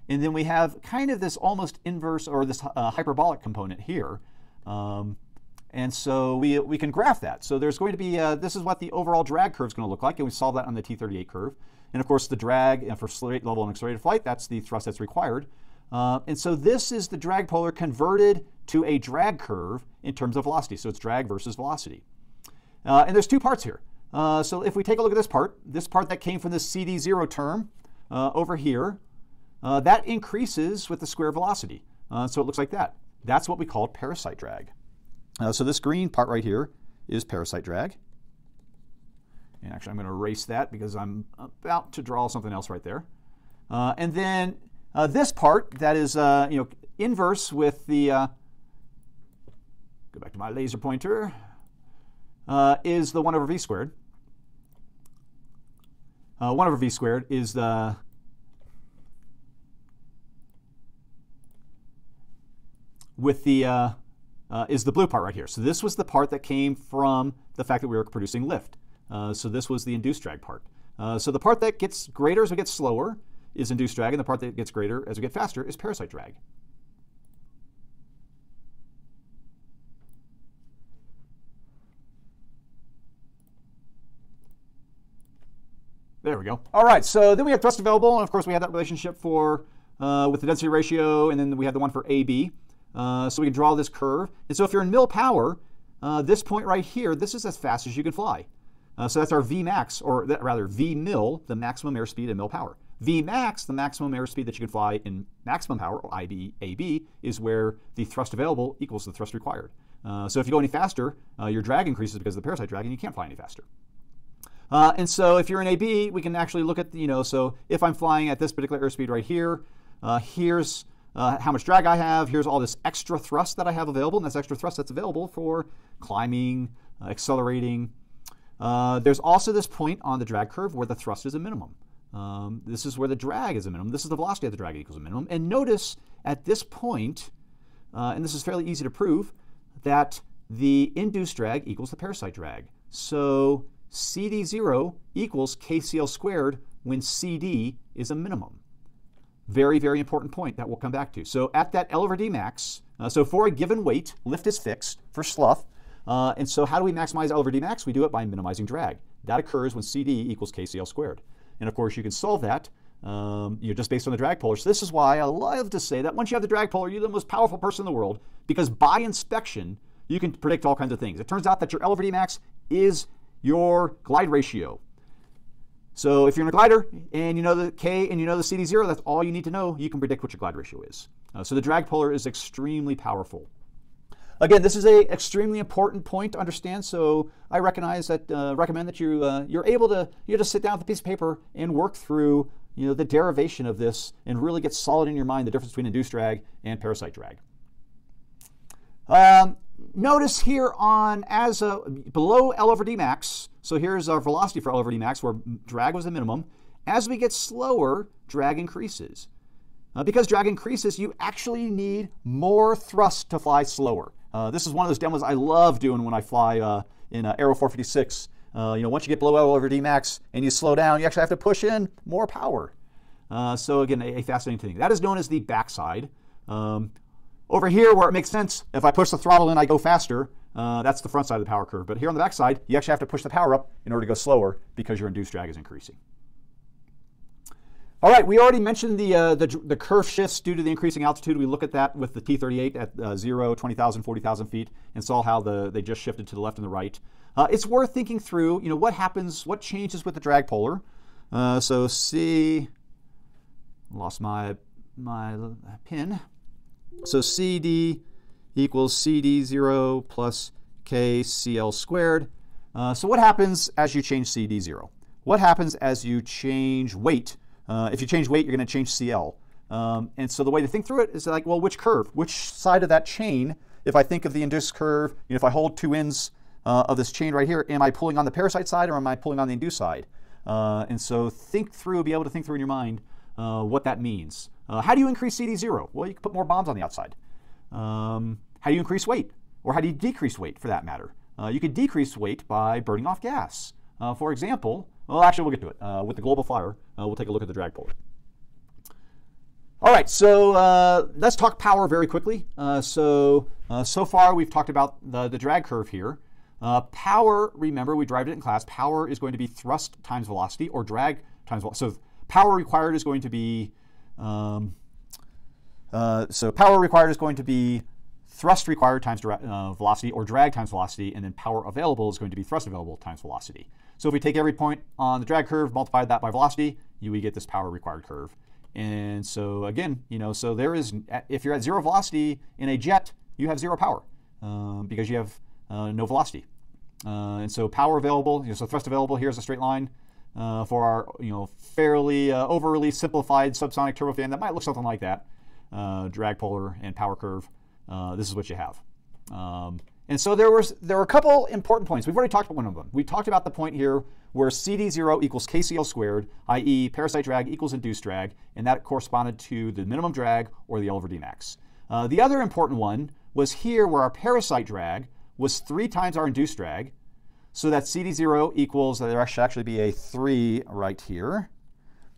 and then we have kind of this almost inverse, or this hyperbolic component here. And so we can graph that. So there's going to be, this is what the overall drag curve is going to look like, and we solve that on the T38 curve. And of course the drag for straight level and accelerated flight, that's the thrust that's required. And so this is the drag polar converted to a drag curve in terms of velocity. So it's drag versus velocity. And there's two parts here. So if we take a look at this part that came from this CD0 term over here, that increases with the square velocity. So it looks like that. That's what we call parasite drag. So this green part right here is parasite drag. And actually, I'm going to erase that because I'm about to draw something else right there. And then this part that is inverse with the, go back to my laser pointer, is the 1 over V squared. 1 over V squared is the is the blue part right here. So this was the part that came from the fact that we were producing lift. So this was the induced drag part. So the part that gets greater as we get slower is induced drag, and the part that gets greater as we get faster is parasite drag. There we go. All right, so then we have thrust available, and of course we have that relationship for with the density ratio, and then we have the one for AB. So we can draw this curve. And so if you're in mil power, this point right here, this is as fast as you can fly. So that's our Vmax, or rather Vmil, the maximum airspeed in mil power. Vmax, the maximum airspeed that you can fly in maximum power, or AB, is where the thrust available equals the thrust required. So if you go any faster, your drag increases because of the parasite drag, and you can't fly any faster. And so if you're in AB, we can actually look at, so if I'm flying at this particular airspeed right here, here's how much drag I have. Here's all this extra thrust that I have available, and that's extra thrust that's available for climbing, accelerating. There's also this point on the drag curve where the thrust is a minimum. This is where the drag is a minimum. This is the velocity of the drag equals a minimum. And notice at this point, and this is fairly easy to prove, that the induced drag equals the parasite drag. So CD0 equals KCL squared when CD is a minimum. Very, very important point that we'll come back to. So at that L over D max, so for a given weight, lift is fixed for slough. And so how do we maximize L over D max? We do it by minimizing drag. That occurs when CD equals KCL squared. And of course, you can solve that just based on the drag polar. So this is why I love to say that once you have the drag polar, you're the most powerful person in the world, because by inspection, you can predict all kinds of things. It turns out that your L over D max is your glide ratio. So if you're in a glider and you know the K and you know the CD0, that's all you need to know. You can predict what your glide ratio is. So the drag polar is extremely powerful. Again, this is an extremely important point to understand. So I recommend that you're able to just sit down with a piece of paper and work through the derivation of this and really get solid in your mind the difference between induced drag and parasite drag. Notice here on below L over D max, so here's our velocity for L over D max where drag was the minimum. As we get slower, drag increases. Because drag increases, you actually need more thrust to fly slower. This is one of those demos I love doing when I fly in Aero 456. Once you get below L over D max and you slow down, you actually have to push in more power. So again, a fascinating thing. That is known as the backside. Over here, where it makes sense, if I push the throttle in, I go faster. That's the front side of the power curve. But here on the back side, you actually have to push the power up in order to go slower because your induced drag is increasing. All right, we already mentioned the curve shifts due to the increasing altitude. We look at that with the T38 at 0, 20,000, 40,000 feet, and saw how they just shifted to the left and the right. It's worth thinking through, what happens, what changes with the drag polar. So lost my pin. So CD equals CD0 plus KCl squared. So what happens as you change CD0? What happens as you change weight? If you change weight, you're going to change CL. And so the way to think through it is like, well, which curve? Which side of that chain, if I think of the induced curve, if I hold two ends of this chain right here, am I pulling on the parasite side or am I pulling on the induced side? And so be able to think through in your mind what that means. How do you increase CD0? Well, you can put more bombs on the outside. How do you increase weight? Or how do you decrease weight, for that matter? You could decrease weight by burning off gas. For example, well, actually, we'll get to it. With the global flyer, we'll take a look at the drag polar. All right, so let's talk power very quickly. So far, we've talked about the drag curve here. Power, remember, we derived it in class. Power is going to be thrust times velocity, or drag times velocity. So power required is going to be thrust required times velocity, or drag times velocity, and then power available is going to be thrust available times velocity. So if we take every point on the drag curve, multiply that by velocity, we get this power required curve. And so again, so there is, if you're at zero velocity in a jet, you have zero power because you have no velocity. And so power available, so thrust available, here's a straight line for our, fairly overly simplified subsonic turbofan that might look something like that. Drag polar and power curve. This is what you have. And so there were a couple important points. We've already talked about one of them. We talked about the point here where CD0 equals KCl squared, i.e. parasite drag equals induced drag, and that corresponded to the minimum drag or the L over D max. The other important one was here where our parasite drag was 3 times our induced drag, so that CD0 equals, there should actually be a 3 right here.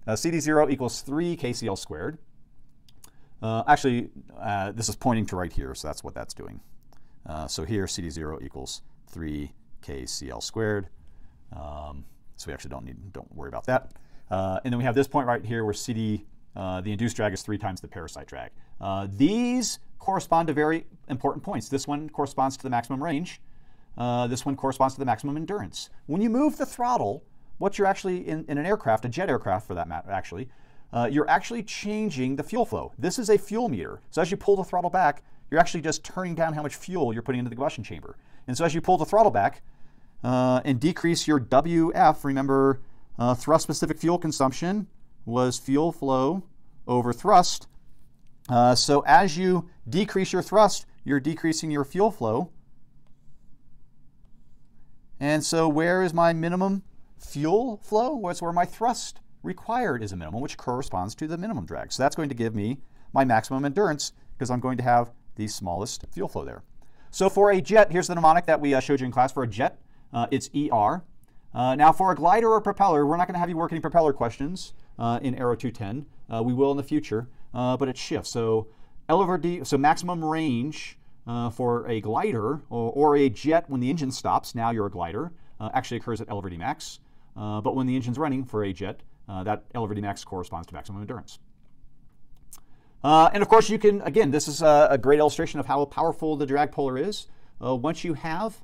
CD0 equals 3 KCl squared. This is pointing to right here, so that's what that's doing. So here, CD0 equals 3 KCl squared. So we actually don't worry about that. And then we have this point right here where the induced drag is 3 times the parasite drag. These correspond to very important points. This one corresponds to the maximum range. This one corresponds to the maximum endurance. When you move the throttle, what you're actually, in an aircraft, a jet aircraft for that matter, actually, you're actually changing the fuel flow. This is a fuel meter. So as you pull the throttle back, you're actually just turning down how much fuel you're putting into the combustion chamber. And so as you pull the throttle back and decrease your WF, remember thrust-specific fuel consumption was fuel flow over thrust. So as you decrease your thrust, you're decreasing your fuel flow. And so where is my minimum fuel flow? Well, it's where my thrust required is a minimum, which corresponds to the minimum drag. So that's going to give me my maximum endurance because I'm going to have the smallest fuel flow there. So for a jet, here's the mnemonic that we showed you in class. For a jet, it's ER. Now for a glider or propeller, we're not going to have you work any propeller questions in Aero 210. We will in the future, but it shifts. So L over D, so maximum range for a glider or a jet when the engine stops, now you're a glider, actually occurs at L over D max. But when the engine's running for a jet, that L over D max corresponds to maximum endurance. And of course you can, again, this is a great illustration of how powerful the drag polar is. Once you have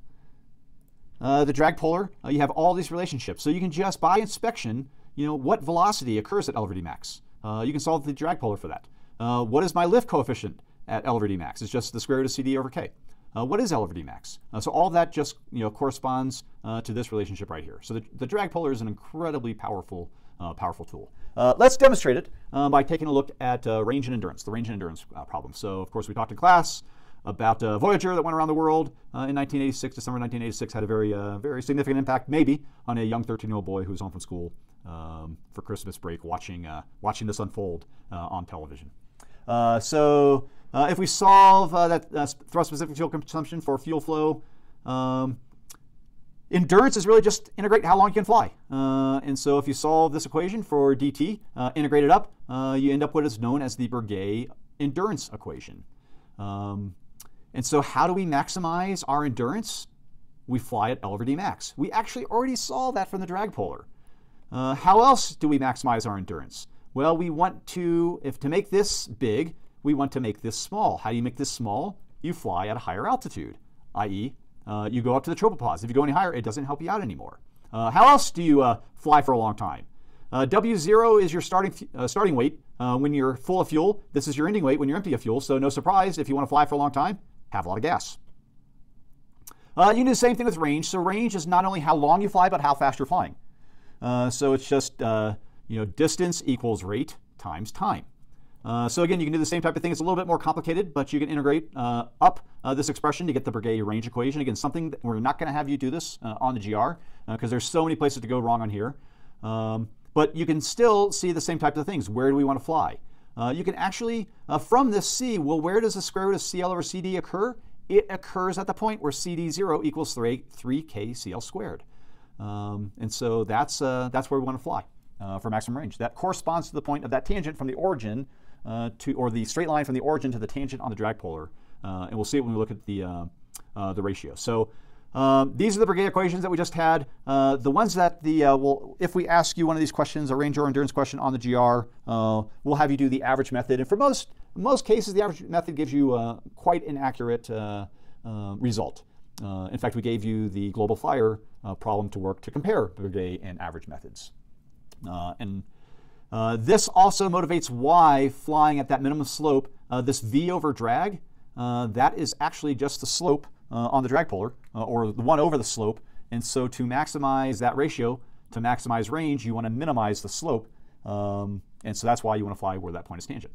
the drag polar, you have all these relationships. So you can just, by inspection, what velocity occurs at L over D max. You can solve the drag polar for that. What is my lift coefficient at L over D max? It's just the square root of CD over K. What is L over D max? So all that just corresponds to this relationship right here. So the drag polar is an incredibly powerful tool. Let's demonstrate it by taking a look at range and endurance, the range and endurance problem. So of course we talked in class about Voyager that went around the world in 1986. December 1986 had a very significant impact, maybe, on a young 13-year-old boy who was home from school for Christmas break, watching this unfold on television. So if we solve that thrust-specific fuel consumption for fuel flow, endurance is really just integrate how long you can fly. And so if you solve this equation for dt, integrate it up, you end up with what is known as the Breguet endurance equation. And so how do we maximize our endurance? We fly at L over D max. We actually already saw that from the drag polar. How else do we maximize our endurance? Well, we want to make this big, we want to make this small. How do you make this small? You fly at a higher altitude, i.e., you go up to the tropopause. If you go any higher, it doesn't help you out anymore. How else do you fly for a long time? W0 is your starting weight when you're full of fuel. This is your ending weight when you're empty of fuel. So no surprise, if you want to fly for a long time, have a lot of gas. You can do the same thing with range. So range is not only how long you fly, but how fast you're flying. So it's just distance equals rate times time. So again, you can do the same type of thing. It's a little bit more complicated, but you can integrate up this expression to get the brigade range equation. Again, something that we're not going to have you do this on the GR because there's so many places to go wrong on here. But you can still see the same type of things. Where do we want to fly? You can actually, from this C, well, where does the square root of CL over CD occur? It occurs at the point where CD0 equals 3K CL squared. And so that's where we want to fly for maximum range. That corresponds to the point of that tangent from the origin or the straight line from the origin to the tangent on the drag polar. And we'll see it when we look at the ratio. So these are the brigade equations that we just had. The ones that if we ask you one of these questions, a range or endurance question on the GR, we'll have you do the average method. And for most cases, the average method gives you quite an accurate result. In fact, we gave you the global flyer problem to work to compare brigade and average methods. This also motivates why flying at that minimum slope, this V over drag, that is actually just the slope on the drag polar, or the one over the slope. And so to maximize that ratio, to maximize range, you want to minimize the slope. And so that's why you want to fly where that point is tangent.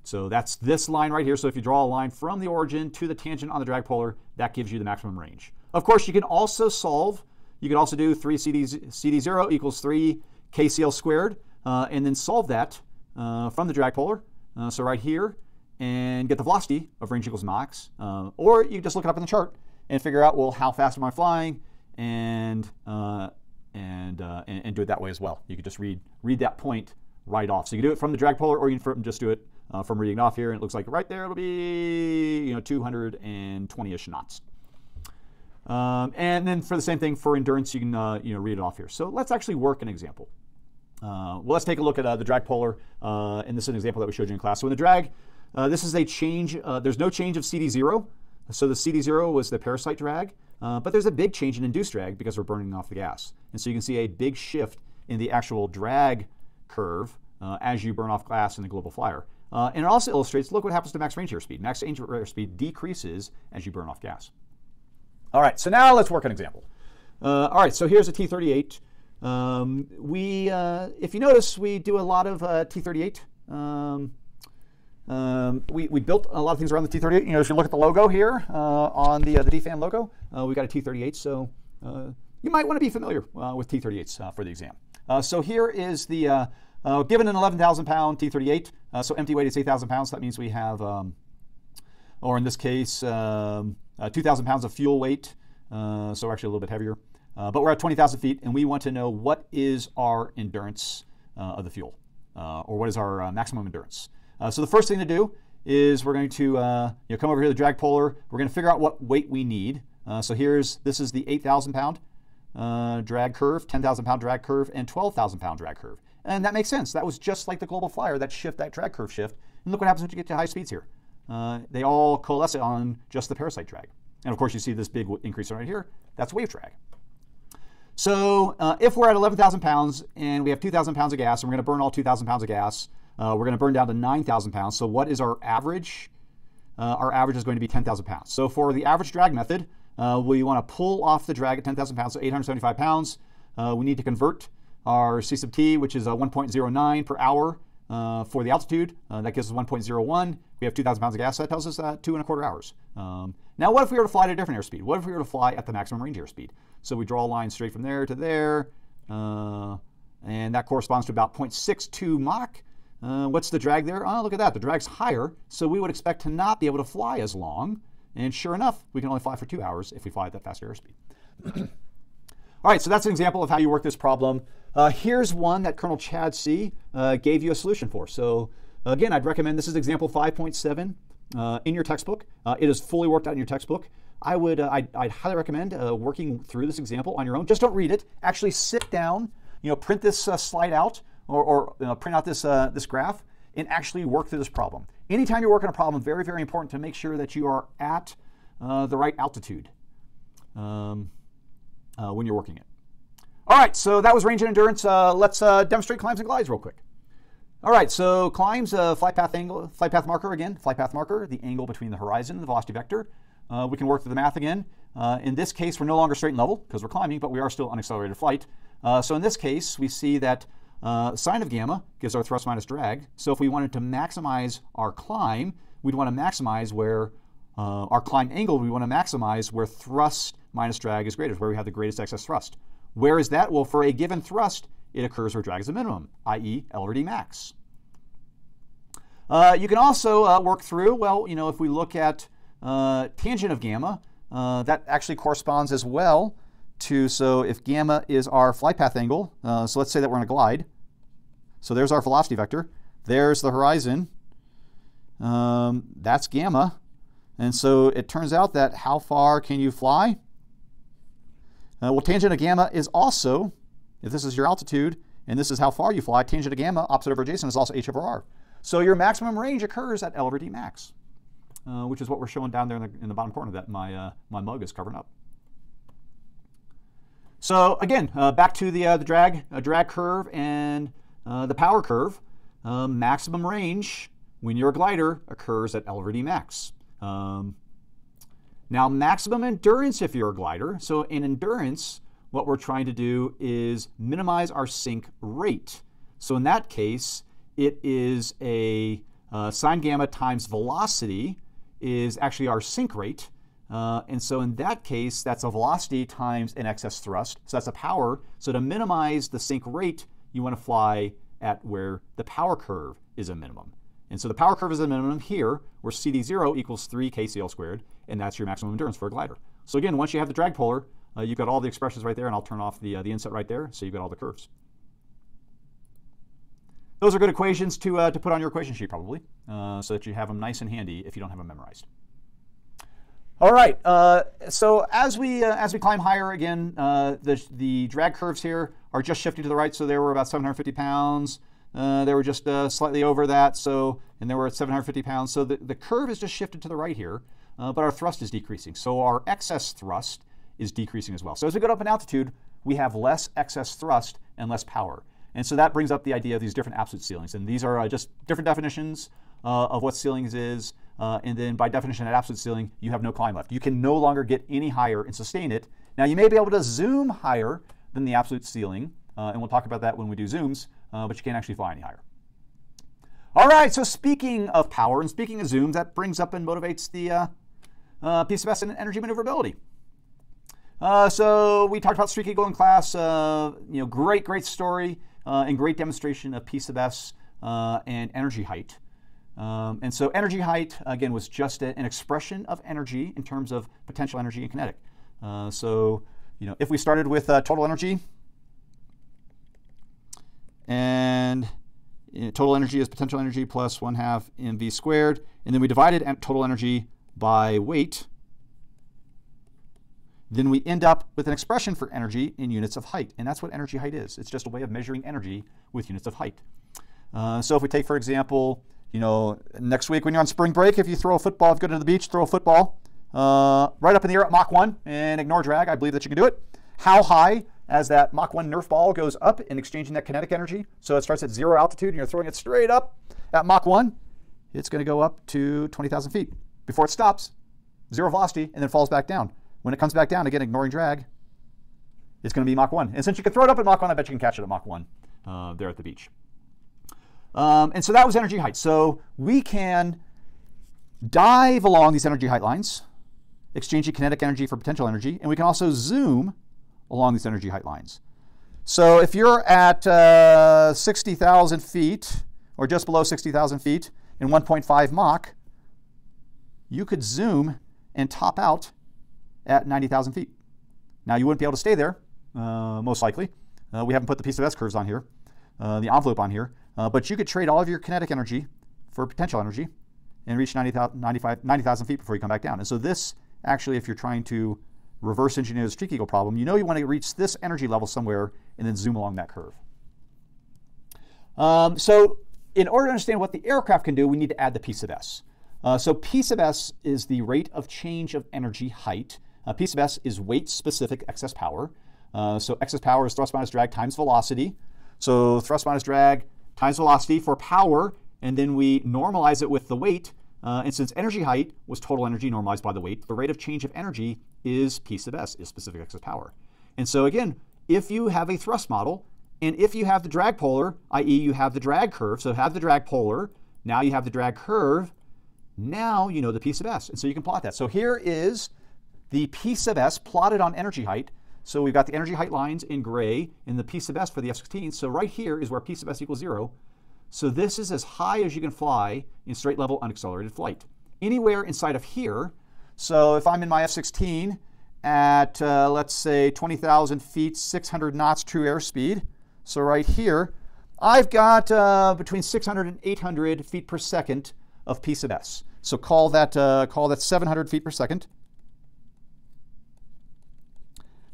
So that's this line right here. So if you draw a line from the origin to the tangent on the drag polar, that gives you the maximum range. Of course, you can also solve. You can also do 3 CD0 equals 3 KCL squared, and then solve that from the drag polar. So right here, and get the velocity of range equals max. Or you can just look it up in the chart and figure out, well, how fast am I flying, and do it that way as well. You could just read that point right off. So you can do it from the drag polar, or you can just do it from reading off here. And it looks like right there it'll be 220-ish knots. And then for the same thing for endurance, you can read it off here. So let's actually work an example. Well, let's take a look at the drag polar, and this is an example that we showed you in class. So in the drag, this is a change. There's no change of CD0. So the CD0 was the parasite drag, but there's a big change in induced drag because we're burning off the gas. And so you can see a big shift in the actual drag curve as you burn off gas in the global flyer. And it also illustrates, look what happens to max range airspeed. Max range airspeed decreases as you burn off gas. All right, so now let's work an example. All right, so here's a T-38. If you notice, we do a lot of T-38. We built a lot of things around the T-38. If you look at the logo here on the DFAN logo, we got a T-38. So you might want to be familiar with T-38s for the exam. So here is the given an 11,000-pound T-38. So empty weight is 8,000 pounds. That means we have, or in this case, 2,000 pounds of fuel weight. So we're actually a little bit heavier. But we're at 20,000 feet, and we want to know what is our endurance of the fuel, or what is our maximum endurance. So the first thing to do is we're going to come over here to the drag polar. We're going to figure out what weight we need. So this is the 8,000 pound drag curve, 10,000 pound drag curve, and 12,000 pound drag curve. And that makes sense. That was just like the global flyer, that drag curve shift. And look what happens when you get to high speeds here. They all coalesce on just the parasite drag. And of course, you see this big increase right here. That's wave drag. So if we're at 11,000 pounds and we have 2,000 pounds of gas, and we're going to burn all 2,000 pounds of gas, we're going to burn down to 9,000 pounds. So what is our average? Our average is going to be 10,000 pounds. So for the average drag method, we want to pull off the drag at 10,000 pounds, so 875 pounds. We need to convert our C sub t, which is 1.09 per hour for the altitude. That gives us 1.01. We have 2,000 pounds of gas. So that tells us 2¼ hours. Now, what if we were to fly at a different airspeed? What if we were to fly at the maximum range airspeed? So we draw a line straight from there to there, and that corresponds to about 0.62 Mach. What's the drag there? Oh, look at that. The drag's higher, so we would expect to not be able to fly as long. And sure enough, we can only fly for 2 hours if we fly at that faster airspeed. All right, so that's an example of how you work this problem. Here's one that Colonel Chad C. Gave you a solution for. So again, I'd recommend this is example 5.7 in your textbook. It is fully worked out in your textbook. I'd highly recommend working through this example on your own. Just don't read it. Actually sit down, print this slide out, or print out this graph, and actually work through this problem. Anytime you're working a problem, very, very important to make sure that you are at the right altitude when you're working it. All right, so that was range and endurance. Let's demonstrate climbs and glides real quick. All right, so climbs, flight path angle, flight path marker again, flight path marker, the angle between the horizon and the velocity vector. We can work through the math again. In this case, we're no longer straight and level because we're climbing, but we are still on accelerated flight. So in this case, we see that sine of gamma gives our thrust minus drag. So if we wanted to maximize our climb, we'd want to maximize where our climb angle, we want to maximize where thrust minus drag is greatest, where we have the greatest excess thrust. Where is that? Well, for a given thrust, it occurs where drag is a minimum, i.e. L over D max. You can also work through, well, you know, if we look at tangent of gamma, that actually corresponds as well to, so if gamma is our flight path angle, so let's say that we're in a glide. So there's our velocity vector. There's the horizon. That's gamma. And so it turns out that how far can you fly? Well, tangent of gamma is also, if this is your altitude and this is how far you fly, tangent of gamma, opposite over adjacent, is also h over r. So your maximum range occurs at L over D max, which is what we're showing down there in the bottom corner that my mug is covering up. So again, back to the drag curve and the power curve. Maximum range when you're a glider occurs at L over D max. Now, maximum endurance if you're a glider. So in endurance, what we're trying to do is minimize our sink rate. So in that case, it is a sine gamma times velocity is actually our sink rate. And so in that case, that's a velocity times an excess thrust. So that's a power. So to minimize the sink rate, you want to fly at where the power curve is a minimum. And so the power curve is a minimum here, where CD0 equals 3 kcl squared, and that's your maximum endurance for a glider. So again, once you have the drag polar, you've got all the expressions right there, and I'll turn off the inset right there, so you've got all the curves. Those are good equations to put on your equation sheet, probably, so that you have them nice and handy if you don't have them memorized. All right, so as we climb higher, again, the drag curves here are just shifting to the right, so they were about 750 pounds. They were just slightly over that, and they were at 750 pounds. So the curve is just shifted to the right here, but our thrust is decreasing. So our excess thrust is decreasing as well. So as we go up in altitude, we have less excess thrust and less power. And so that brings up the idea of these different absolute ceilings. And these are just different definitions of what ceilings is. And then by definition, at absolute ceiling, you have no climb left. You can no longer get any higher and sustain it. Now, you may be able to zoom higher than the absolute ceiling, and we'll talk about that when we do zooms. But you can't actually fly any higher. All right, so speaking of power and speaking of zooms, that brings up and motivates the PCBS and energy maneuverability. So we talked about Streak Eagle in class. Great story and great demonstration of PCBS and energy height. And so energy height, again, was just an expression of energy in terms of potential energy and kinetic. So if we started with total energy, and total energy is potential energy plus 1/2 mv squared. And then we divided total energy by weight. Then we end up with an expression for energy in units of height. And that's what energy height is. It's just a way of measuring energy with units of height. So if we take, for example, next week when you're on spring break, if you throw a football, if you go to the beach, throw a football right up in the air at Mach 1 and ignore drag, I believe that you can do it. How high as that Mach 1 Nerf ball goes up in exchanging that kinetic energy? So it starts at 0 altitude and you're throwing it straight up at Mach 1. It's going to go up to 20,000 feet before it stops, 0 velocity, and then falls back down. When it comes back down, again, ignoring drag, it's going to be Mach 1. And since you can throw it up at Mach 1, I bet you can catch it at Mach 1 there at the beach. And so that was energy height. So we can dive along these energy height lines, exchanging kinetic energy for potential energy, and we can also zoom along these energy height lines. So if you're at 60,000 feet, or just below 60,000 feet, in 1.5 Mach, you could zoom and top out at 90,000 feet. Now, you wouldn't be able to stay there, most likely. We haven't put the PCBS curves on here, the envelope on here, but you could trade all of your kinetic energy for potential energy and reach 90,000 feet before you come back down. And so this, actually, if you're trying to reverse engineer the Streak Eagle problem, you want to reach this energy level somewhere and then zoom along that curve. So in order to understand what the aircraft can do, we need to add the PCBS. So PCBS is the rate of change of energy height. PCBS is weight-specific excess power. So excess power is thrust minus drag times velocity. So thrust minus drag times velocity for power, and then we normalize it with the weight. And since energy height was total energy normalized by the weight, the rate of change of energy is P sub s, is specific excess power. And so again, if you have a thrust model, and if you have the drag polar, i.e. you have the drag curve, so have the drag polar, now you have the drag curve, now you know the P sub s, and so you can plot that. So here is the P sub s plotted on energy height. So we've got the energy height lines in gray and the P sub s for the F-16. So right here is where P sub s equals 0. So this is as high as you can fly in straight level unaccelerated flight. Anywhere inside of here, so if I'm in my F-16 at, let's say, 20,000 feet, 600 knots true airspeed, so right here, I've got between 600 and 800 feet per second of P sub s. So call that 700 feet per second.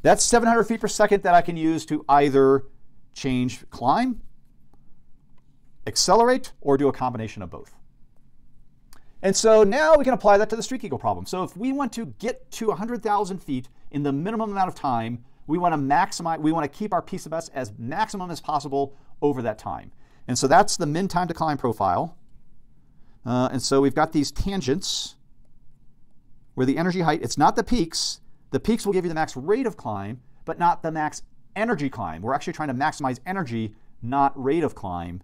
That's 700 feet per second that I can use to either change climb, accelerate, or do a combination of both. And so now we can apply that to the streak eagle problem. So if we want to get to 100,000 feet in the minimum amount of time, we want to maximize, we want to keep our P sub s as maximum as possible over that time. And so that's the min time to climb profile. And so we've got these tangents where the energy height, it's not the peaks. The peaks will give you the max rate of climb, but not the max energy climb. We're actually trying to maximize energy, not rate of climb.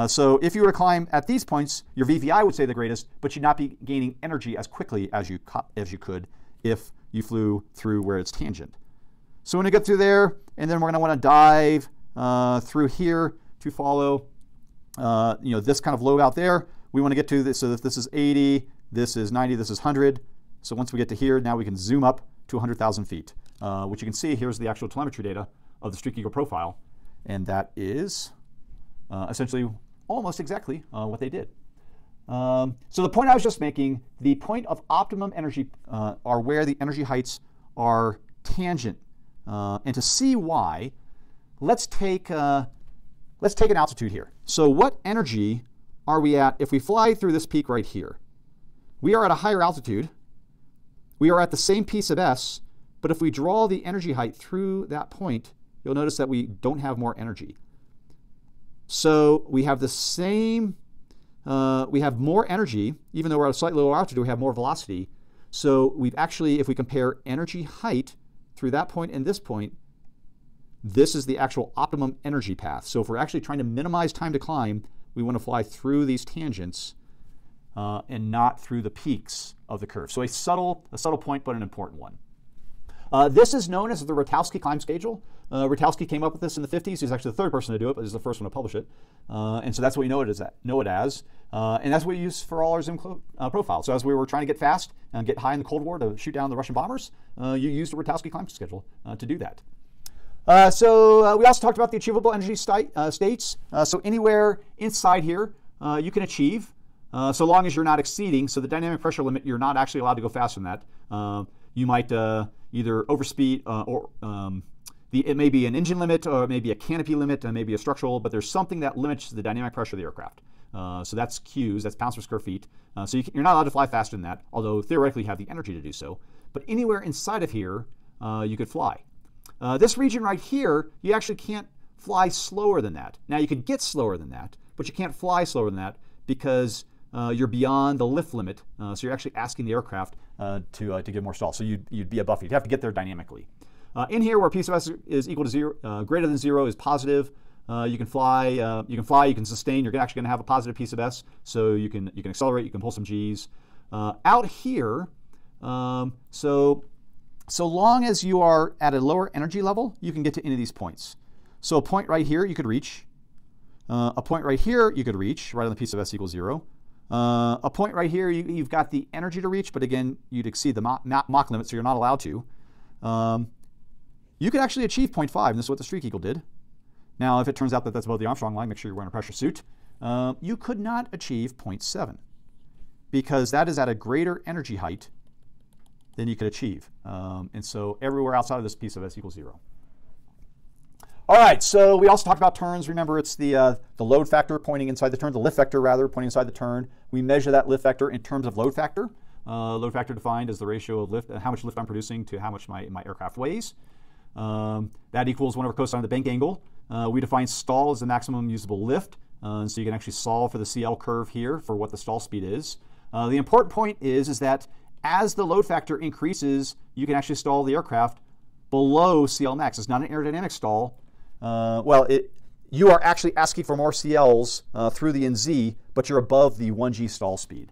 So if you were to climb at these points, your VVI would say the greatest, but you'd not be gaining energy as quickly as you could if you flew through where it's tangent. So when we get through there, and then we're going to want to dive through here to follow this kind of low out there. We want to get to this, so if this is 80, this is 90, this is 100. So once we get to here, now we can zoom up to 100,000 feet, which you can see here's the actual telemetry data of the streak eagle profile, and that is essentially almost exactly what they did. So the point I was just making, the point of optimum energy are where the energy heights are tangent. And to see why, let's take an altitude here. So what energy are we at if we fly through this peak right here? We are at a higher altitude. We are at the same P sub s, but if we draw the energy height through that point, you'll notice that we don't have more energy. So we have the same, we have more energy, even though we're at a slightly lower altitude, we have more velocity. So we've actually, if we compare energy height through that point and this point, this is the actual optimum energy path. So if we're actually trying to minimize time to climb, we want to fly through these tangents and not through the peaks of the curve. So a subtle point, but an important one. This is known as the Rotowski climb schedule. Rotowski came up with this in the 50s. He's actually the third person to do it, but he's the first one to publish it. And so that's what we know it as. And that's what we use for all our zoom profiles. So as we were trying to get fast and get high in the Cold War to shoot down the Russian bombers, you used the Rotowski climb schedule to do that. So we also talked about the achievable energy states. So anywhere inside here you can achieve, so long as you're not exceeding. So the dynamic pressure limit, you're not actually allowed to go faster than that. You might either overspeed or it may be an engine limit, or it may be a canopy limit, and maybe a structural, but there's something that limits the dynamic pressure of the aircraft. So that's Qs, that's pounds per square feet. So you're not allowed to fly faster than that, although theoretically you have the energy to do so. But anywhere inside of here, you could fly. This region right here, you actually can't fly slower than that. Now you could get slower than that, but you can't fly slower than that because you're beyond the lift limit. So you're actually asking the aircraft to give more stall. So you'd be a buffer. You'd have to get there dynamically. In here, where P sub s is equal to 0, greater than 0 is positive. You can fly. You can sustain. You're actually going to have a positive P sub s. So you can accelerate. You can pull some G's. Out here, so long as you are at a lower energy level, you can get to any of these points. So a point right here you could reach. A point right here you could reach, right on the P sub s equals 0. A point right here you've got the energy to reach, but again, you'd exceed the Mach limit, so you're not allowed to. You could actually achieve 0.5, and this is what the Streak Eagle did. Now, if it turns out that that's above the Armstrong line, make sure you're wearing a pressure suit. You could not achieve 0.7 because that is at a greater energy height than you could achieve. And so everywhere outside of this P sub s equals 0. All right, so we also talked about turns. Remember, it's the load factor pointing inside the turn, the lift vector rather, pointing inside the turn. We measure that lift vector in terms of load factor. Load factor defined as the ratio of lift, how much lift I'm producing to how much my aircraft weighs. That equals 1 over cosine of the bank angle. We define stall as the maximum usable lift. So you can actually solve for the CL curve here for what the stall speed is. The important point is that as the load factor increases, you can actually stall the aircraft below CL max. It's not an aerodynamic stall. You are actually asking for more CLs through the NZ, but you're above the 1G stall speed.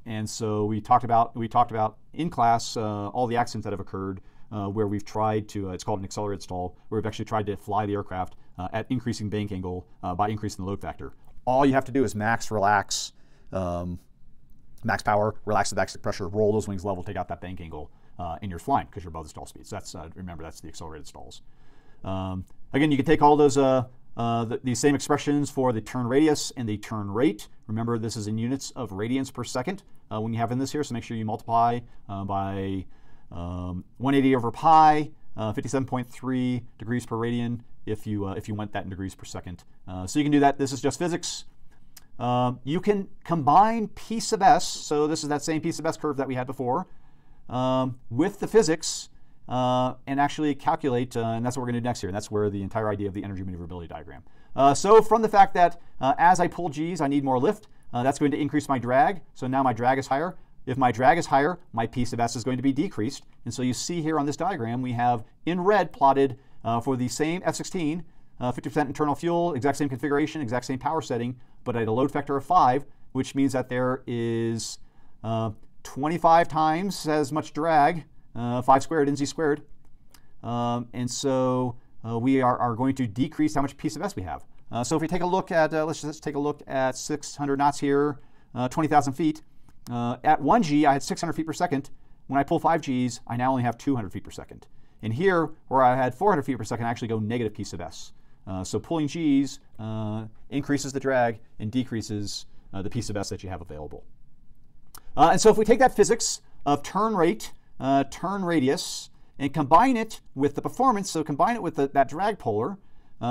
And so we talked about in class all the accidents that have occurred where we've tried to, it's called an accelerated stall, where we've actually tried to fly the aircraft at increasing bank angle by increasing the load factor. All you have to do is max, relax, max power, relax the backstick pressure, roll those wings level, take out that bank angle, and you're flying because you're above the stall speed. So that's, remember, that's the accelerated stalls. Again, you can take all those these same expressions for the turn radius and the turn rate. Remember, this is in units of radians per second when you have in this here, so make sure you multiply by 180 over pi, 57.3 degrees per radian if you want that in degrees per second. So you can do that. This is just physics. You can combine P sub s, so this is that same P sub s curve that we had before, with the physics and actually calculate, and that's what we're going to do next here, and that's where the entire idea of the energy maneuverability diagram. So from the fact that as I pull G's, I need more lift, that's going to increase my drag, so now my drag is higher. If my drag is higher, my P sub s is going to be decreased, and so you see here on this diagram, we have in red plotted for the same F-16, 50% internal fuel, exact same configuration, exact same power setting, but at a load factor of 5, which means that there is 25 times as much drag, 5 squared, NZ squared. And so we are going to decrease how much P sub s we have. So if we take a look at, let's just take a look at 600 knots here, 20,000 feet. At 1G, I had 600 feet per second. When I pull 5 Gs, I now only have 200 feet per second. And here, where I had 400 feet per second, I actually go negative P sub s. So pulling Gs increases the drag and decreases the P sub s that you have available. And so if we take that physics of turn rate, turn radius, and combine it with the performance, so combine it with that drag polar,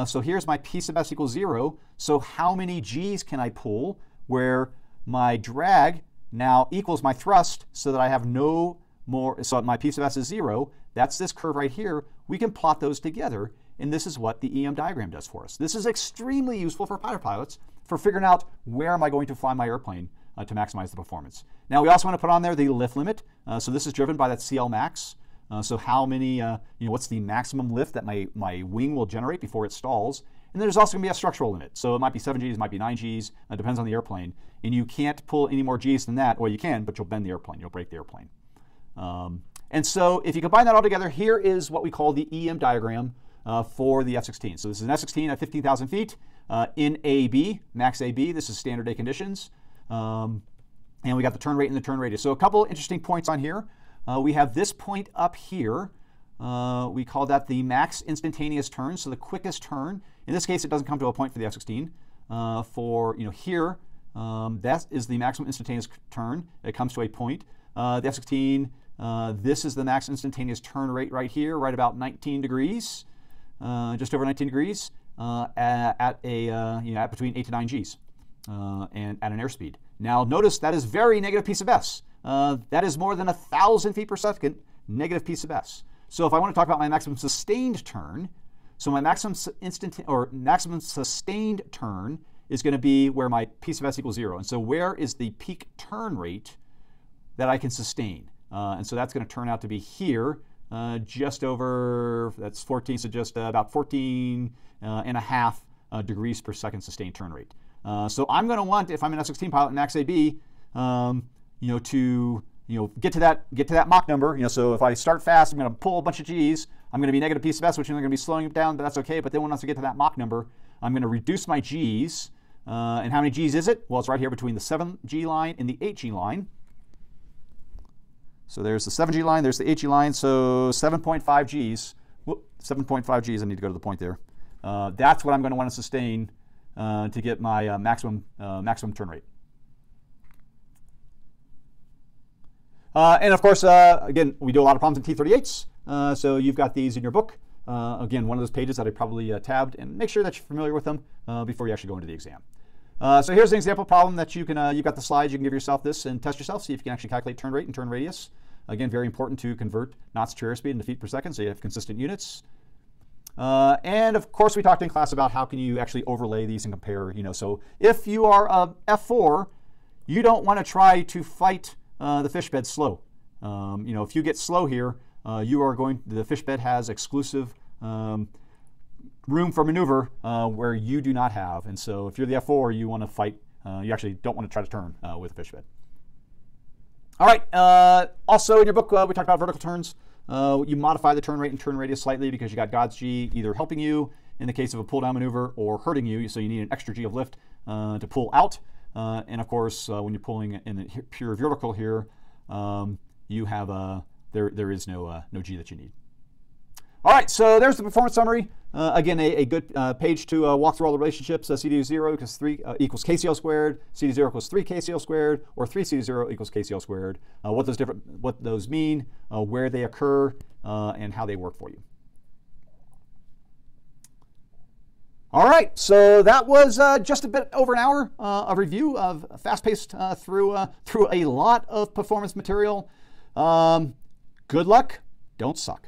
so here's my P sub s equals 0. So how many Gs can I pull where my drag now equals my thrust so that I have no more, so my P sub s is 0. That's this curve right here. We can plot those together, and this is what the EM diagram does for us. This is extremely useful for fighter pilots for figuring out where am I going to fly my airplane to maximize the performance. Now we also want to put on there the lift limit. So this is driven by that CL max. So how many, what's the maximum lift that my wing will generate before it stalls. And there's also going to be a structural limit. So it might be 7 Gs, it might be 9 Gs, it depends on the airplane. And you can't pull any more Gs than that. Well, you can, but you'll bend the airplane, you'll break the airplane. And so if you combine that all together, here is what we call the EM diagram for the F-16. So this is an F-16 at 15,000 feet in AB, max AB. This is standard day conditions. And we got the turn rate and the turn radius. So a couple interesting points on here. We have this point up here. We call that the max instantaneous turn, so the quickest turn. In this case, it doesn't come to a point for the F-16. Here, that is the maximum instantaneous turn. It comes to a point. The F-16, this is the max instantaneous turn rate right here, right about 19 degrees, just over 19 degrees, at between 8 to 9 Gs, and at an airspeed. Now notice that is very negative P sub s. That is more than 1,000 feet per second negative P sub s. So if I want to talk about my maximum sustained turn, so my maximum sustained turn is going to be where my P sub s equals 0. And so where is the peak turn rate that I can sustain? And so that's going to turn out to be here, just over, that's 14, so just about 14 and a half degrees per second sustained turn rate. So I'm going to want, if I'm an F-16 pilot in max AB, to get to that Mach number. So if I start fast, I'm going to pull a bunch of Gs. I'm going to be negative P sub s, which means I'm going to be slowing it down, but that's okay. But then once I get to that Mach number, I'm going to reduce my Gs. And how many Gs is it? Well, it's right here between the 7G line and the 8G line. So there's the 7G line, there's the 8G line, so 7.5 Gs. Whoop, 7.5 Gs, I need to go to the point there. That's what I'm going to want to sustain to get my maximum turn rate. And of course, again, we do a lot of problems in T-38s. So you've got these in your book. Again, one of those pages that I probably tabbed, and make sure that you're familiar with them before you actually go into the exam. So here's an example problem that you can, you've got the slides, you can give yourself this and test yourself, see if you can actually calculate turn rate and turn radius. Again, very important to convert knots to airspeed into feet per second so you have consistent units. And of course, we talked in class about how can you actually overlay these and compare. So if you are a F4, you don't want to try to fight the fish bed slow. If you get slow here, the fish bed has exclusive room for maneuver where you do not have. And so if you're the F4, you want to fight. You actually don't want to try to turn with a fish bed. All right. Also in your book, we talked about vertical turns. You modify the turn rate and turn radius slightly because you got God's G either helping you in the case of a pull down maneuver or hurting you. So you need an extra G of lift to pull out. And of course, when you're pulling in the pure vertical here, you have there is no G that you need. All right, so there's the performance summary. Again, a good page to walk through all the relationships. CD0 equals 3 equals KCL squared. CD0 equals 3 KCL squared, or 3 CD0 equals KCL squared. What those mean, where they occur, and how they work for you. All right, so that was just a bit over an hour of review of fast-paced through a lot of performance material. Good luck. Don't suck.